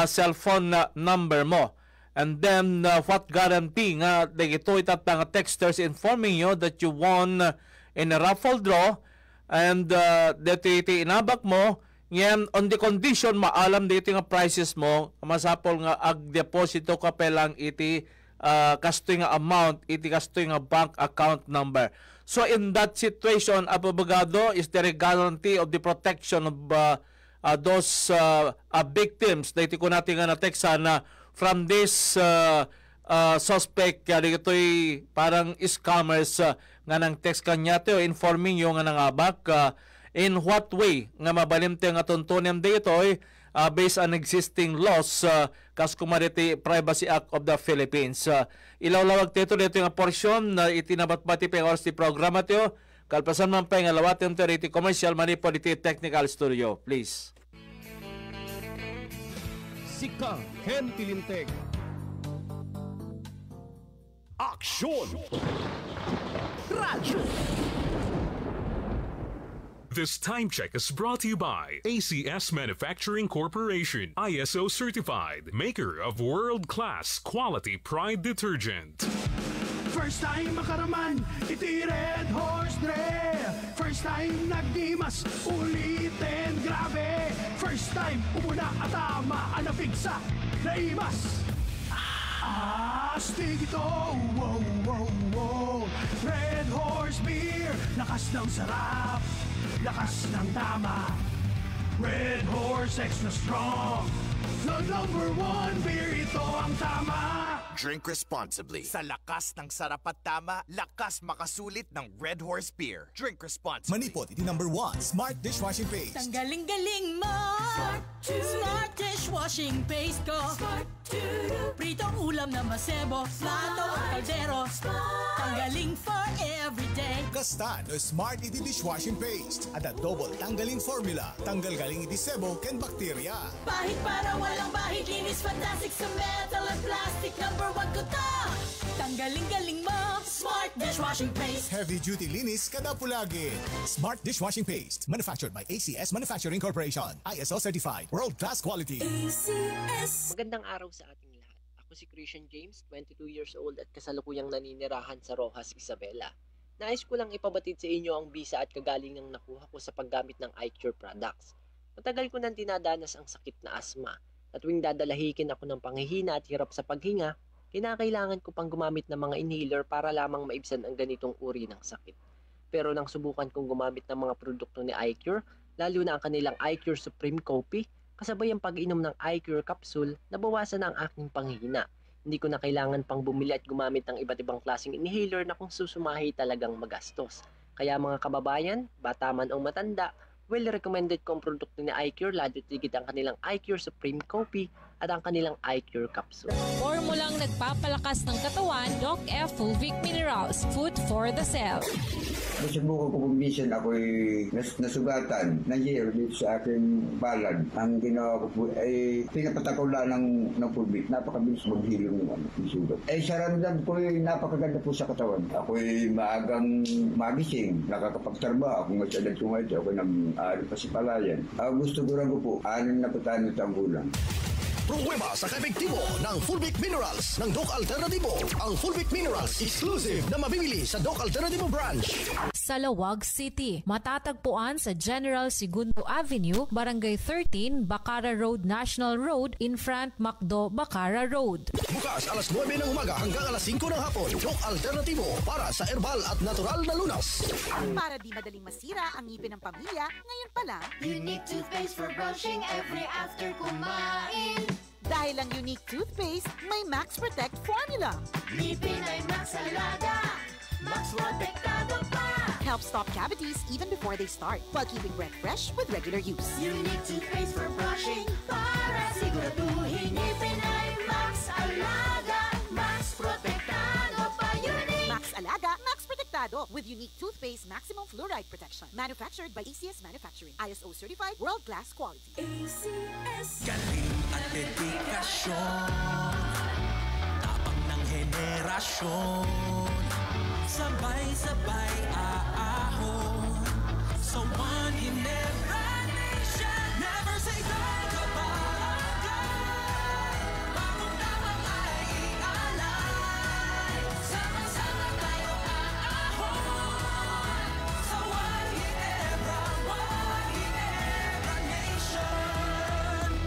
cellphone number mo. And then what guarantee nga ito itat nga texters informing you that you won in a raffle draw, and dito iti inabak mo, ngayon on the condition maalam dito nga prices mo, masapol nga ag-deposito ka pelang iti kastoy nga amount, iti kastoy nga bank account number. So in that situation, Abogado, is there a guarantee of the protection of those victims? Dito ko natin nga na-text sana from this suspect dito'y parang scammers nga nang text kanya to informing yung nga nangabak in what way nga mabalim tayo nga tuntunan dito'y based on existing laws kas Commodity Privacy Act of the Philippines. Ilawlawag dito yung porsyon na itinabat-bati pa yung oras ti programa tayo. Kalpasan man pa yung alawatin tayo rito commercial manipod iti technical studio. Please. Sika Ken Tilinteg. Aksyon! Radyo! This time check is brought to you by ACS Manufacturing Corporation, ISO certified, maker of world-class quality Pride detergent. First time makaraman, iti Red Horse Dre. First time nagdimas, ulitin grabe. First time umuna atama, anapigsa, naimas. Astig ito, wow, wow, wow. Red Horse Beer, lakas ng sarap, lakas ng tama. Red Horse Extra Strong, the #1 beer, ito ang tama. Drink responsibly. Sa lakas ng sarap at tama, lakas makasulit ng Red Horse Beer. Drink responsibly. Manipod, iti #1 Smart Dishwashing Paste. Tanggaling-galing mo. Smart Dishwashing Paste ko. Pritong ulam na masebo, plato o kaldero. Tanggaling for everyday. Gasta no Smart iti Dishwashing Paste. At a double tanggaling formula. Tanggal galing iti sebo ken bakterya. Bahid para walang bahid, linis fantastic sa metal at plastic. #1 ko to. Tanggaling-galing mo. Smart Dishwashing Paste. Heavy duty linis kada pulagi. Smart Dishwashing Paste. Manufactured by ACS Manufacturing Corporation. ISO certified. World class quality. ACS. Magandang araw sa ating lahat. Ako si Christian James, 22 years old at kasalukuyang naninirahan sa Rojas, Isabela. Nais ko lang ipabatid sa inyo ang bisa at kagaling ng nakuha ko sa paggamit ng iCure products. Matagal ko nang dinadanas ang sakit na asma. At tuwing dadalahikin ako ng panghihina at hirap sa paghinga, kinakailangan ko pang gumamit ng mga inhaler para lamang maibsan ang ganitong uri ng sakit. Pero nang subukan kong gumamit ng mga produkto ni iCure, lalo na ang kanilang iCure Supreme Coffee, kasabay ang pag-inom ng iCure capsule, nabawasan ang aking panghihina. Hindi ko na kailangan pang bumili at gumamit ng iba't ibang klaseng inhaler na kung susumahi talagang magastos. Kaya mga kababayan, bata man o matanda, well recommended ko ang produkto ni iCure, lalo tigit ang kanilang iCure Supreme Coffee at ang kanilang iCure capsule. Formulang nagpapalakas ng katawan, Doc F. Fulvic Minerals, food for the cell. Nasubukan ko kung minsan ako'y nasugatan ng year dito sa aking palad. Ang ginawa ko po ay pinapatakaw lang ng Fulvic. Napakabilis maghilong ng sugat. Sa ramdam ko ay napakaganda po sa katawan. Ako'y maagang magising, nakakapagtrabaho. Kung masyadad ko ngayon, ako'y nag-aaral pa si Palayan. Gusto ko rin ko po, 6 na patano taong gulang. Pruweba sa kaepektibo ng Fulvic Minerals ng Doc Alternativo. Ang Fulvic Minerals exclusive na mabibili sa Doc Alternativo branch. Sa Lawag City, matatagpuan sa General Segundo Avenue, Barangay 13, Bacara Road, National Road, in front Macdo, Bacara Road. Bukas alas 9 ng umaga hanggang alas 5 ng hapon. Doc Alternativo para sa herbal at natural na lunas. Para di madaling masira ang ngipin ng pamilya, ngayon pa lang, Unique toothpaste for brushing every after kumain. Dahil ang Unique toothpaste, may Max Protect formula. Ngipin ay Max Alaga, Max Protektado pa. Helps stop cavities even before they start, while keeping breath fresh with regular use. Unique toothpaste for brushing para siguraduhin ngipin ay Max Alaga, Max Protektado pa. Unique Max Alaga, Max Protektado with Unique toothpaste maximum fluoride protection. Manufactured by ACS Manufacturing. ISO certified world-class quality. ACS. Galing at dedikasyon, tapang ng henerasyon, sabay-sabay aahon sa one in every nation. Never say die kabarangay, bagong-tapang ay ialay. Sama-sama tayo aahon sa one in every nation.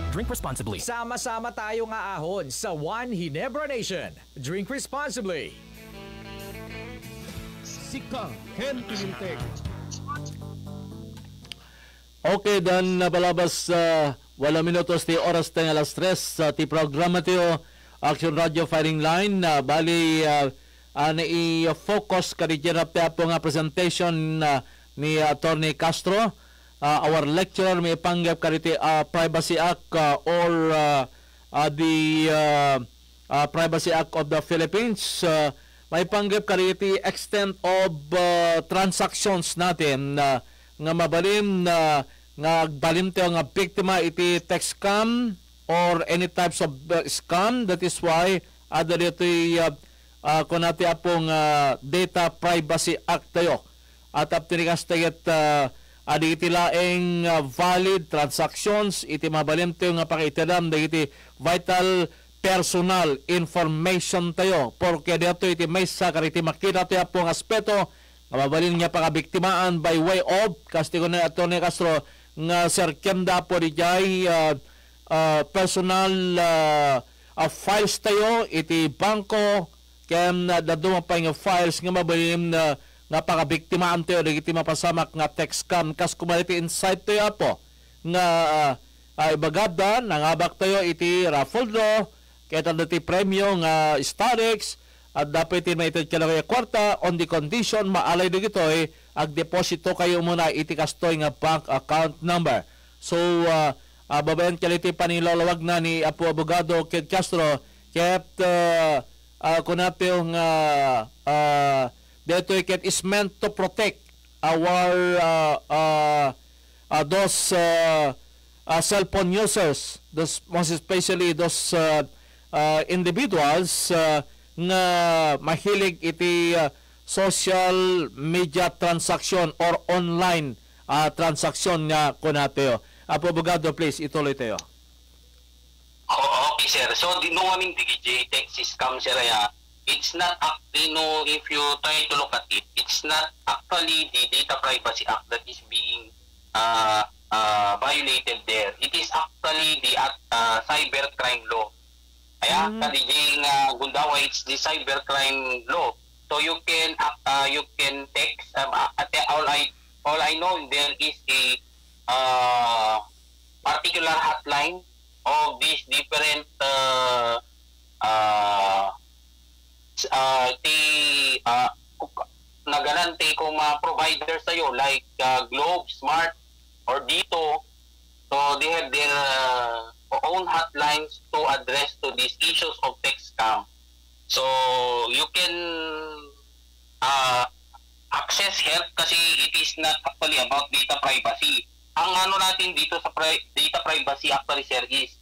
Drink responsibly. Sama-sama tayong aahon sa One Ginebra Nation. Drink responsibly. Sika Ken Tilinteg. Okay, dan nabalabas wala minutos ti oras tayong alas 3 ti programa tiyo Action Radio Firing Line. Bali, na-i-focus ka rin po nga presentation ni Attorney Castro. Our lecturer may panggap ka rin Privacy Act or the Privacy Act of the Philippines. May panggap ka rin extent of transactions natin nga mabalim nga balim tayo nga biktima iti text scam or any types of scam. That is why dito kung natin apong Data Privacy Act tayo. At tinikas tayo adi iti laeng valid transactions iti mabalim tayo nga pakitilam da iti vital personal information tayo. Porque dito iti may sa kariti makita tayo apong aspeto nga mabalin niya pakabiktimaan by way of kasi ko na Atty. Castro nga serkenda po di jay personal files tayo iti bangko ken daduma pa nga files nga mabalin nga pakabiktimaan tayo iti mapasamak nga text scam kas kumaliti insight tayo po nga ibagada nangabak tayo iti raffle draw kaya iti premyo nga Starex at dapat may ito kaya kwarta on the condition maalay dito ag deposito kayo muna iti kastoy nga bank account number. So babayan kaliti panilalawag na ni Apo Abogado Ked Castro ket kunati yung dito ket is meant to protect our those cellphone users, those most especially those individuals nga mahilig iti social media transaction or online transaction nga kunateo. Apo Abogado, please ituloy tayo. Okay, sir. So no aming DJ text scam sir ya. It's not if you try to look at it, it's not actually the Data Privacy Act that is being violated there. It is actually the cybercrime law. Kaya kadiging Gundawa, it's the cybercrime law. So you can text all I know there is a particular hotline of these different naganante kung mga providers sa'yo like Globe, Smart, or Dito. So they have their own hotlines to address to these issues of text scam. So you can access help kasi it is not actually about data privacy. Ang ano natin dito sa data privacy actually sir is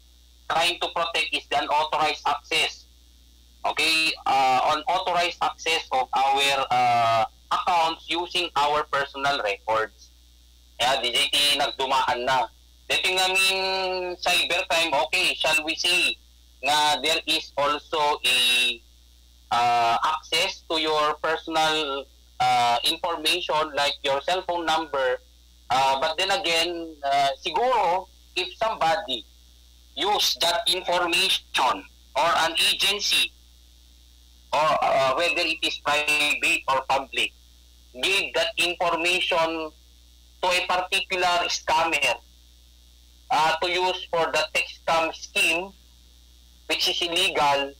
trying to protect is the unauthorized access. Okay, unauthorized access of our accounts using our personal records. Kaya DJT nagdumaan na. Dito namin cybercrime, okay, shall we say na there is also a access to your personal information like your cell phone number. But then again, siguro if somebody use that information or an agency or whether it is private or public, give that information to a particular scammer to use for the text scam scheme, which is illegal,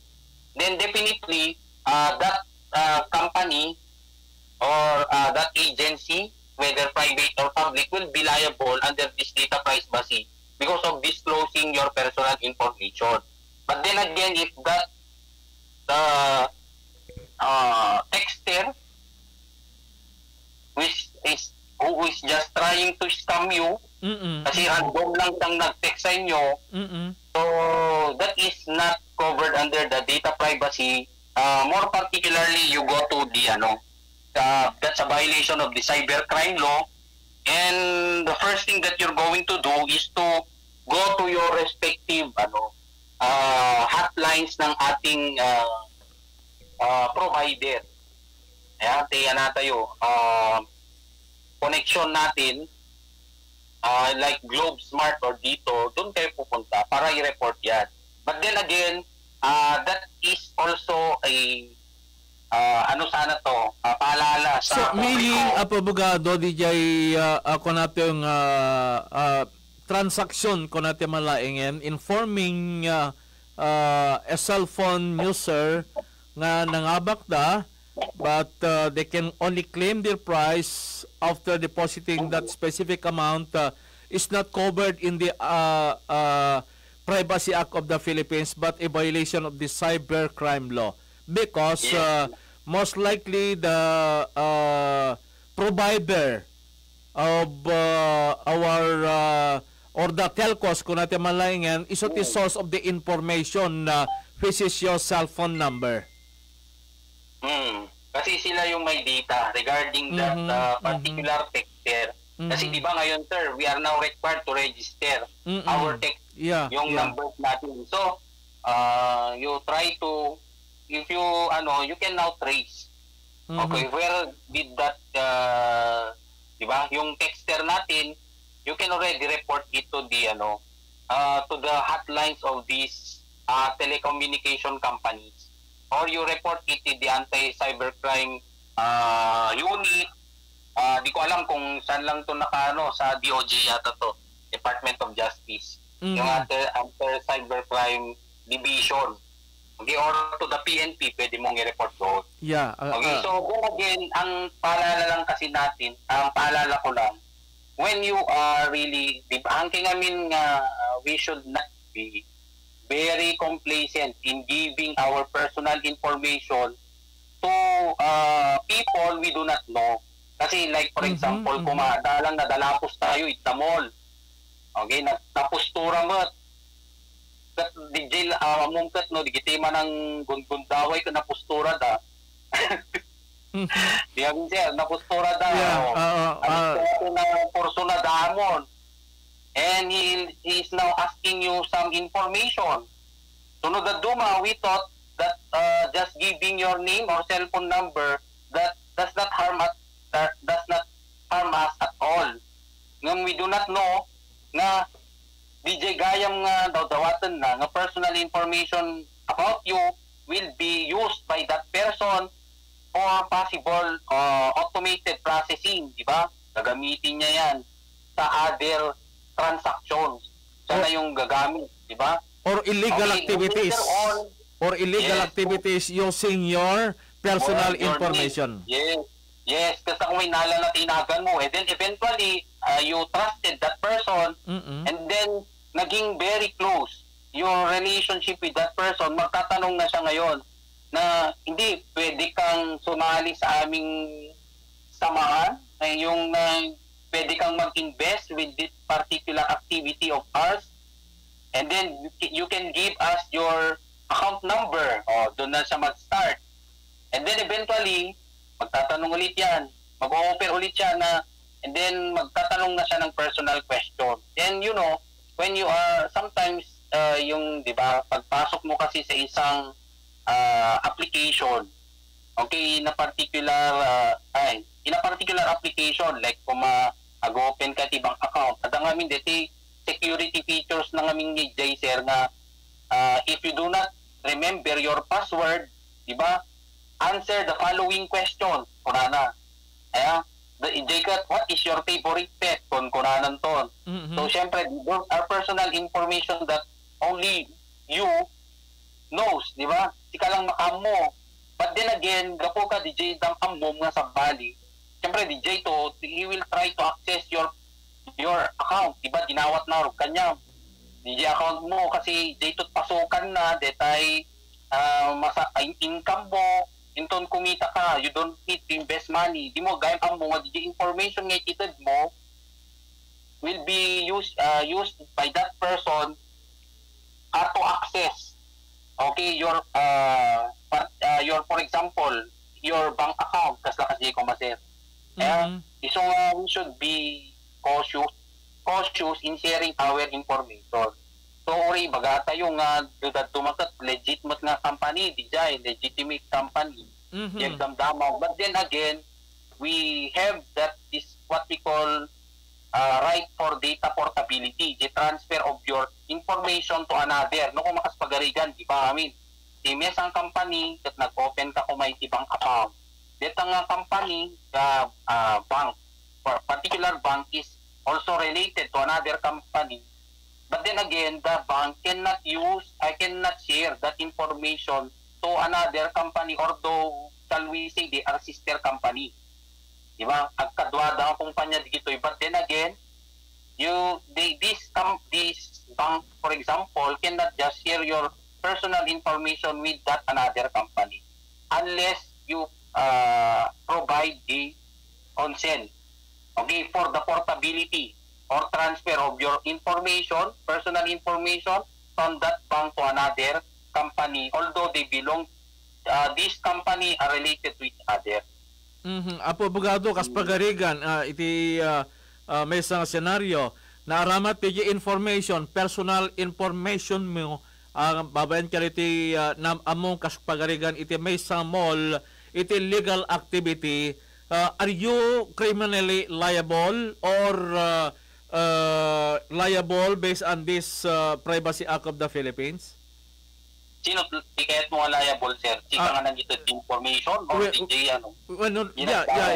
then definitely that company or that agency, whether private or public, will be liable under this data privacy because of disclosing your personal information. But then again, if that texter who is just trying to scam you, kasi random lang siyang nag-text sa inyo, so that is not covered under the data privacy. More particularly, you go to the that's a violation of the cybercrime law, and the first thing that you're going to do is to go to your respective hotlines ng ating provider. Ayan, tiyan na tayo. Connection natin, like Globe, Smart, or Dito, doon kayo pupunta para i-report yan. But then again, that is also a paalala sa... So, meaning, Apo Abogado, DJ, ako natin transaction ko natin malaingin, informing a cell phone user nga nangabak da, but they can only claim their price after depositing that specific amount is not covered in the Privacy Act of the Philippines, but a violation of the cybercrime law, because most likely the provider of our or the telcos, kung natin malaingan, is the source of the information which is your cell phone number. Kasi sila yung may data regarding that particular texter. Kasi di ba ngayon, sir, we are now required to register our text, yung numbers natin. So, you try to, if you, you can now trace. Okay, where did that, di ba, yung texter natin, you can already report it to the, to the hotlines of these telecommunication companies. Or you report it to the anti-cybercrime unit. Di ko alam kung saan lang to sa DOJ yata to, Department of Justice. Yung anti-cybercrime division. Okay, or to the PNP, pwede mong i-report doon. Okay, so again, ang paalala lang kasi natin, ang paalala ko lang, when you are really, hangking amin nga, we should not be very complacent in giving our personal information to people we do not know. Kasi like for example, kung madalang nadalapos tayo at the mall, okay, napustura mo, DJ mungkat no, digitima ng gundaway ka napustura da. Diya minsan, napustura da. Na porso na damon. And he is now asking you some information. Sunod na duma, we thought that just giving your name or cell phone number, that does not harm us at all. Ngayon, we do not know na DJ gayam nga dawatan na personal information about you will be used by that person for possible automated processing, di ba? Gagamitin niya yan sa other transactions. Sana yung gagamit, di ba? Or illegal activities. Or illegal activities using your personal information. Yes, kasi kung may nala na tinagan mo, and then eventually, you trusted that person, and then naging very close your relationship with that person, magtatanong na siya ngayon na hindi pwede kang sumali sa aming samahan, yung pwede kang mag-invest with this particular activity of ours, and then you can give us your account number. Doon na siya mag-start. And then eventually, magtatanong ulit yan, mag-offer ulit siya na, and then magtatanong na siya ng personal question. And you know, when you are, sometimes, yung, di ba, pagpasok mo kasi sa isang application, okay, in a particular application, like kung mag-open ka tibang account, at ang aming dati, security features ng aming ni Jay, sir, na if you do not remember your password, di ba, answer the following question. Kunana. Jacob, what is your favorite pet? Kunanan ton. So, syempre, those are personal information that only you knows, di ba? Sika lang makamo. But then again, gapo ka, DJ, damkam mo nga sa bali. Syempre, DJ to, he will try to access your account. Di ba? Dinawat na rin kanya. DJ account mo, kasi DJ to pasukan na, detay, income mo, inton kumita ka, you don't need to invest money. Di mo, gayang ang mga information nga itid mo will be used by that person to access, okay, your for example, your bank account, kasi ko maser. So, we should be cautious in sharing our information. So, uri, bagata yung dumagat, legitimate nga company, legitimate company, yung damdama. But then again, we have this what we call right for data portability, the transfer of your information to another. No, kung makaspagarigan, di ba, mes ang company, that nag-open ka kung may tibang account. Dito nga company, bank, for particular bank is also related to another company, But then again, the bank cannot share that information to another company, although, shall we say, they are sister company. Diba? Agkadwada ang kumpanya dito. But then again, this bank, for example, cannot just share your personal information with that another company unless you provide a consent, okay, for the portability or transfer of your information, personal information, from that bank to another company, although they belong, this company are related to each other. Apo abogado kas pagarigan iti may isang senaryo na aramat iti information, personal information mo babayan ka iti among kas pagarigan iti may isang mall iti legal activity. Are you criminally liable or liable based on this Privacy Act of the Philippines? Sino tikayat mo liable, sir? Sika nga nandito information or DJ ano? Well,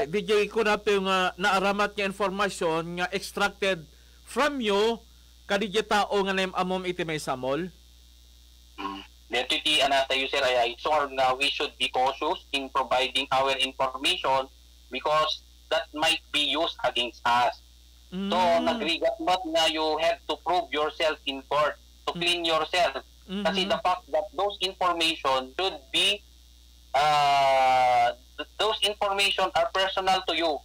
DJ ko na ito yung naaramat nga information nga extracted from you kadidya tao nga na amom iti may samol? Dito iti anatayo, sir, ay sure na we should be cautious in providing our information because that might be used against us. So, nagrigat mo na you have to prove yourself in court to clean yourself. Kasi the fact that those information should be, those information are personal to you.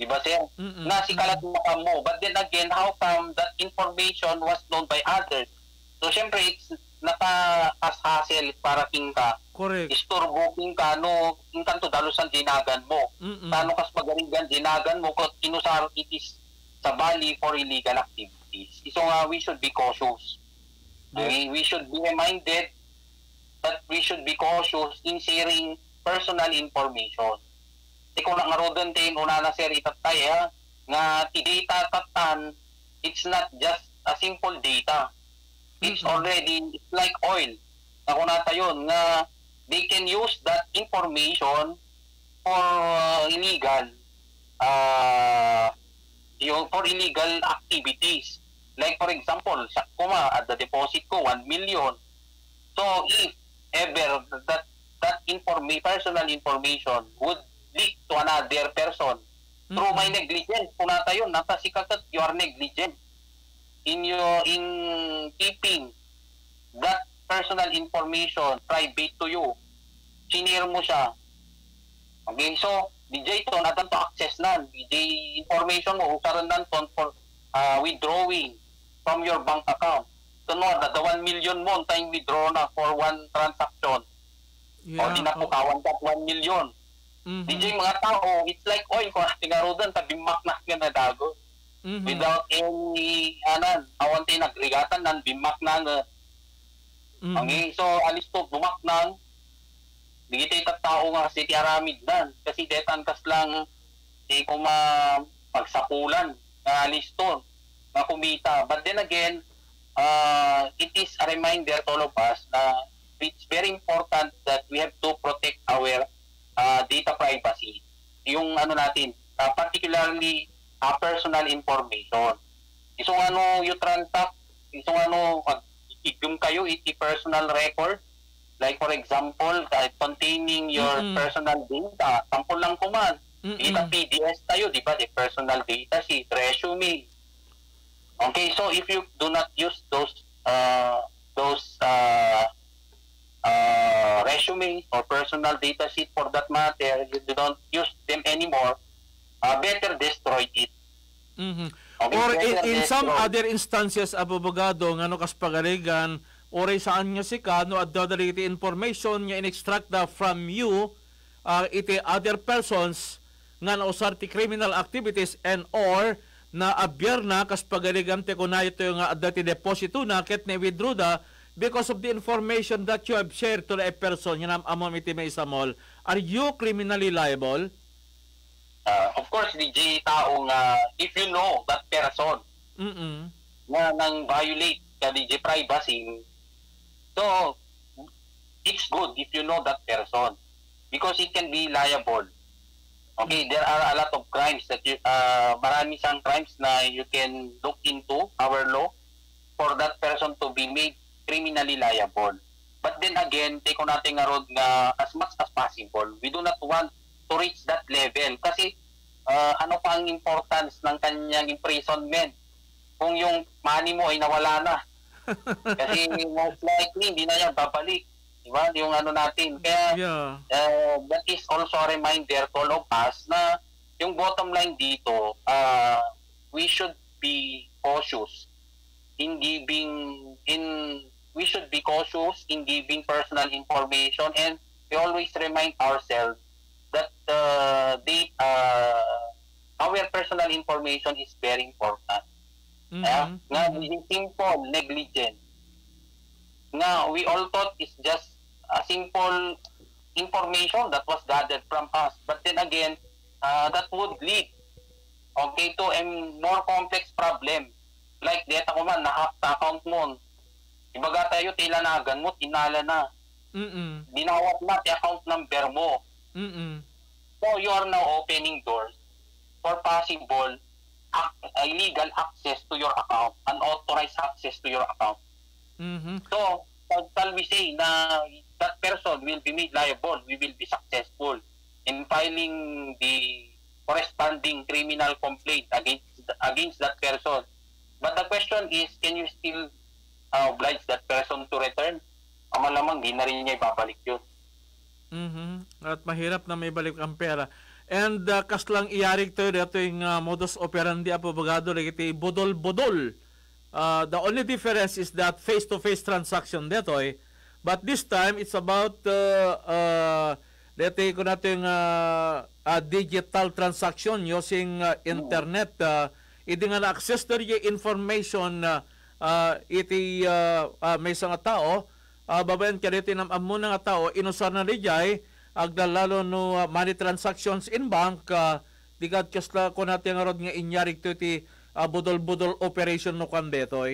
Diba, sir? Nasikalat mo ka mo. But then again, how come that information was known by others? So, syempre, it's naka-hassle para king ka. Correct. Isturbuking ka, no, ingkan to dalusan dinagan mo. Tano kas magaringan dinagan mo, kung inusar it is sa Bali for illegal activities. So, we should be cautious. We should be reminded that we should be cautious in sharing personal information. Kung nangarodan din, una na sir itatay, nga ti data tatan, it's not just a simple data. It's already, it's like oil. Ako na tayo, nga they can use that information for illegal activities. Like for example, sa kuma at the deposit ko 1 million. So if ever that personal information would leak to another person through my negligence, kung nata yun, nasa sikakat, you are negligent in keeping that personal information private to you. Sinir mo siya. Okay, so DJ to natan to access nan. DJ information mo usaran nan for withdrawing from your bank account. So no, the 1 million mo tayong withdraw na for one transaction. O di na pukawan ka 1 million. DJ mga tao, it's like oil kung tingarodan tabimak na nga na dago. Without any awan tayo nagrigatan nan bimak na nga. Okay, so alis to bumak na. Digitay tao nga kasi ti aramid nan. Kasi detan kas lang kung pagsapulan na alis to na kumita. But then again, it is a reminder to all of us na it's very important that we have to protect our data privacy. Yung natin, particularly personal information. Isong you transact, isong igum kayo, iti personal record. Like for example, containing your personal data. Sampol lang kuman. Data PDS tayo, di ba? The personal data sheet, resume. Okay, so if you do not use those resume or personal data sheet for that matter, you don't use them anymore, better destroy it. Okay, or in some other instances, abogado, nga kas pagarigan, or saan nga si ka, no, at iti information nga in-extract from you, iti other persons, nga nausar ti criminal activities and or na abyer na kas pagarigan te ko na ito yung dati deposito na ket na withdraw da because of the information that you have shared to a person yun amom iti may samol. Are you criminally liable? Of course, DJ tao nga if you know that person na nang violate ka DJ privacy, so it's good if you know that person because it can be liable. Okay, there are a lot of crimes that you, marami sang crimes na you can look into our law for that person to be made criminally liable. But then again, take on natin nga road nga as much as possible. We do not want to reach that level kasi ano pa ang importance ng kanyang imprisonment kung yung money mo ay nawala na. Kasi most likely hindi na yan babalik. Diba? Yung ano natin. Kaya that is also a reminder to all of us na yung bottom line dito, we should be cautious in we should be cautious in giving personal information, and we always remind ourselves that our personal information is very important. Nga, simple negligence. Nga, we all thought it's just a simple information that was gathered from us. But then again, that would lead to a more complex problem. Like, data ko man, na-hack sa account mo. Ibaga tayo, tilanagan mo, tinala na. Dinawat na yung account number mo. So, you are now opening doors for possible illegal access to your account, unauthorized access to your account. So, shall we say na that person will be made liable, we will be successful in filing the corresponding criminal complaint against that person. But the question is, can you still oblige that person to return? Malamang di na rin niya ibabalik yun. At mahirap na may balik ang pera. And kas lang iyarig tayo dito yung modus operandi abogado like bodol-bodol. The only difference is that face-to-face transaction dito But this time, it's about dito ko natin digital transaction using internet. Iti nga na-access na rin information iti may isang tao, babayan ka rin tinamamo ng tao, inusar na rin agdalalo no money transactions in bank, dikat kasla ko natin nga rod nga inyarig to iti budol-budol operation no kan dito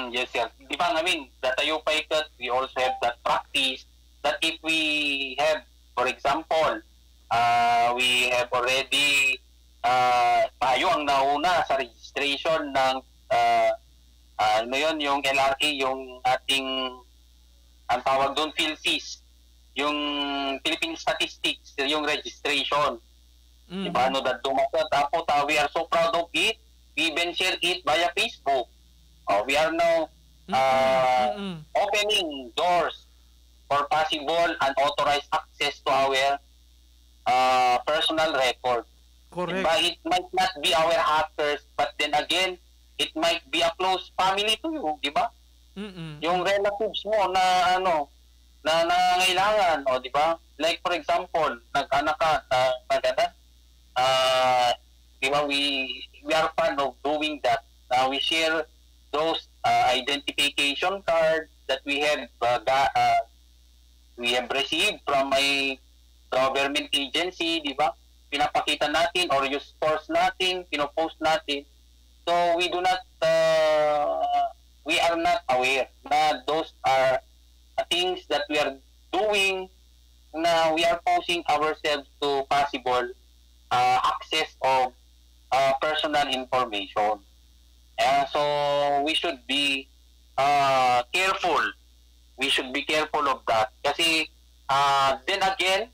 Yes, sir. Di ba namin, datayo pa ikat, we also have that practice that if we have, for example, we have already tayo ang nauna sa registration ng ano yun, yung LRA, yung ating ang tawag doon, PhilSys, yung Philippine Statistics, yung registration. Diba, no, that dumagat ako, we are so proud of it. We even share it via Facebook. We are now opening doors for possible unauthorized access to our personal record. Correct. Diba? It might not be our hackers, but then again, it might be a close family to you, di ba? Yung relatives mo na na nangangailangan, di ba? Like for example, nag-anak ka, di ba, we are fond of doing that. We share those identification cards that we have received from a government agency, di ba? Pinapakita natin or use source natin, pinopost natin. So we do not, we are not aware na those are things that we are doing, na we are posing ourselves to possible access of personal information. So we should be careful. We should be careful of that. Kasi then again,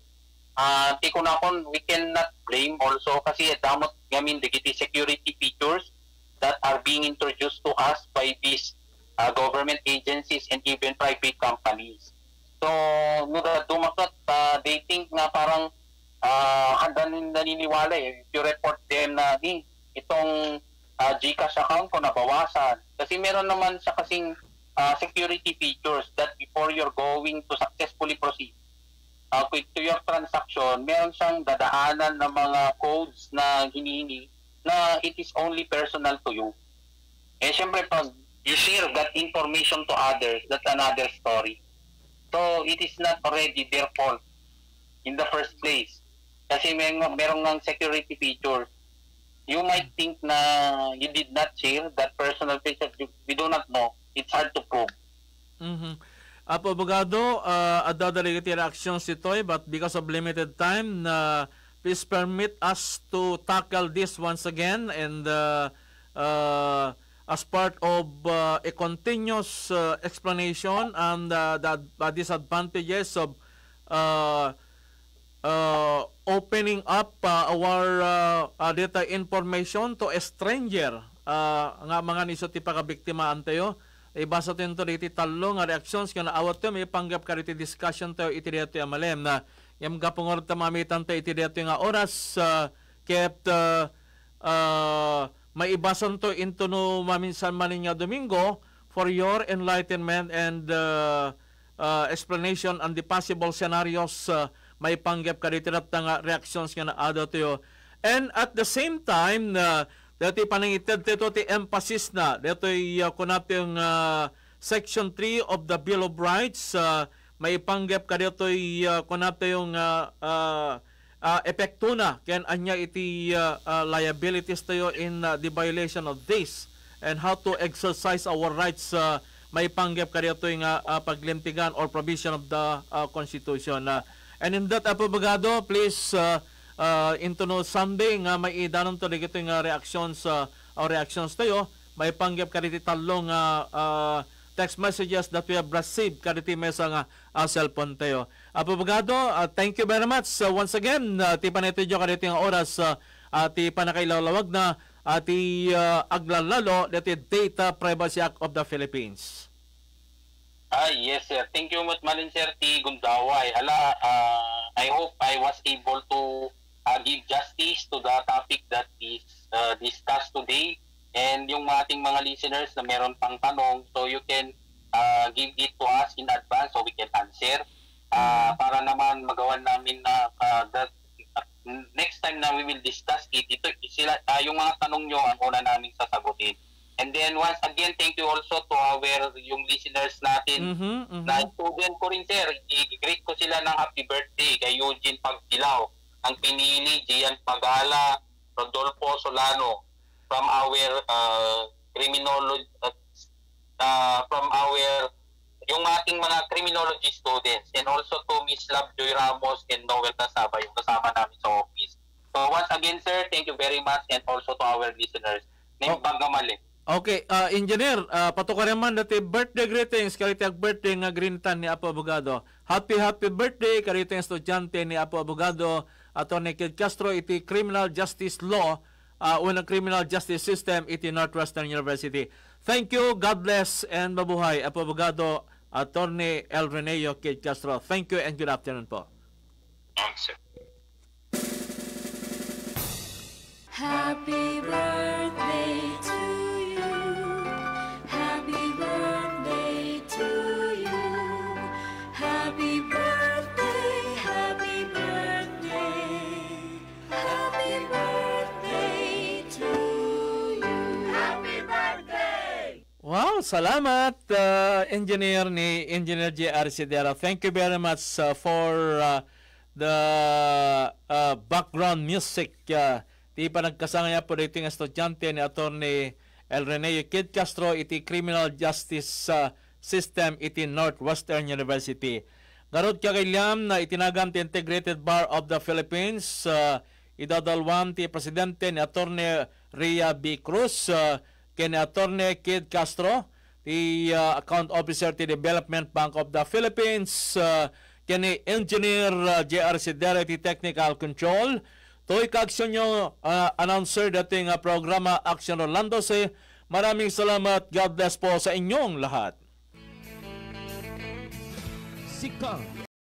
we cannot blame also kasi damot gamin digiti security features that are being introduced to us by these government agencies and even private companies. So, dumakat, they think na parang handa naniniwala if you report them na itong GCash account ko nabawasan. Kasi meron naman siya kasing security features that before you're going to successfully proceed to your transaction, meron siyang dadaanan ng mga codes na hinihingi na it is only personal to you. Siyempre, pag you share that information to others, that's another story. So, it is not already their fault in the first place. Kasi merong ng security feature. You might think na you did not share that personal feature. We do not know. It's hard to prove. Abogado, adadaligati reactions ito but because of limited time, please permit us to tackle this once again and as part of a continuous explanation and the disadvantages of opening up our data information to a stranger nga mga niso ti pagabiktima antayo. Ibasa tayo ito dito talo nga reactions nga naawat tayo may panggap ka dito discussion tayo iti dito yung malem na yung kapungor tamamitan tayo iti dito nga oras ket may ibasan to into no maminsan manin nga Domingo for your enlightenment and explanation on the possible scenarios may panggap ka dito nga reactions nga naado tayo. And at the same time dito panangited dito ti emphasis na dito kunat yung Section 3 of the Bill of Rights may panggap ka dito kunat yung epekto na ken anya iti liabilities tayo in the violation of this and how to exercise our rights may panggap ka dito yung paglimtigan or provision of the Constitution. And in that abogado, please into no Sunday nga may idanon to dito yung reactions tayo may panggap ka dito talong text messages that we have received ka dito may nga cellphone tayo. Abogado, thank you very much once again. Ti panitidyo ka dito yung oras ti panakailawlawag na ti aglalalo dito Data Privacy Act of the Philippines. Yes, sir. Thank you much, Malin, sir. Ti Gundaway. I hope I was able to give justice to the topic that is discussed today. And yung ating mga listeners na meron pang tanong, so you can give it to us in advance so we can answer. Para naman magawa namin na that next time na we will discuss it, yung mga tanong nyo ang una namin sasagutin. And then once again, thank you also to our yung listeners natin na student ko rin, sir. I-greet ko sila ng happy birthday kay Eugene Pagdilaw, ang pinili Gian Pagala, Rodolfo Solano from our criminology from our yung ating mga criminology students, and also to Miss Love Joy Ramos and Noel Tasaba yung kasama namin sa office. So once again, sir, thank you very much, and also to our listeners. Name Bagamali. Okay, engineer, patukaran man dati birthday greetings kariti ag birthday nga grintan ni Apo Abogado. Happy birthday kariti ang estudyante ni Apo Abogado Atty. Kid Castro iti Criminal Justice Law unang Criminal Justice System iti Northwestern University. Thank you, God bless, and mabuhay Apo Abogado Atty. El Reneo Kid Castro. Thank you and good afternoon po. Sir. Happy birthday to you. Happy birthday to you. Happy birthday, happy birthday. Happy birthday to you. Happy birthday. Wow, salamat engineer ni Engineer J.R. Sidera. Thank you very much for the background music. Di pa nagkasangaya po dito ng estudyante ni Atty. El Reneo Kid Castro iti Criminal Justice System iti Northwestern University. Garod kakailam na itinagam ti Integrated Bar of the Philippines idadalwan ti presidente ni Atty. Rhea B. Cruz kini Atty. Kid Castro ti account officer ti Development Bank of the Philippines kini Engineer J.R. Sidera ti Technical Control. To'y ka-aksyon nyo, announcer dating programa Action Orlando. Maraming salamat. God bless po sa inyong lahat. Sika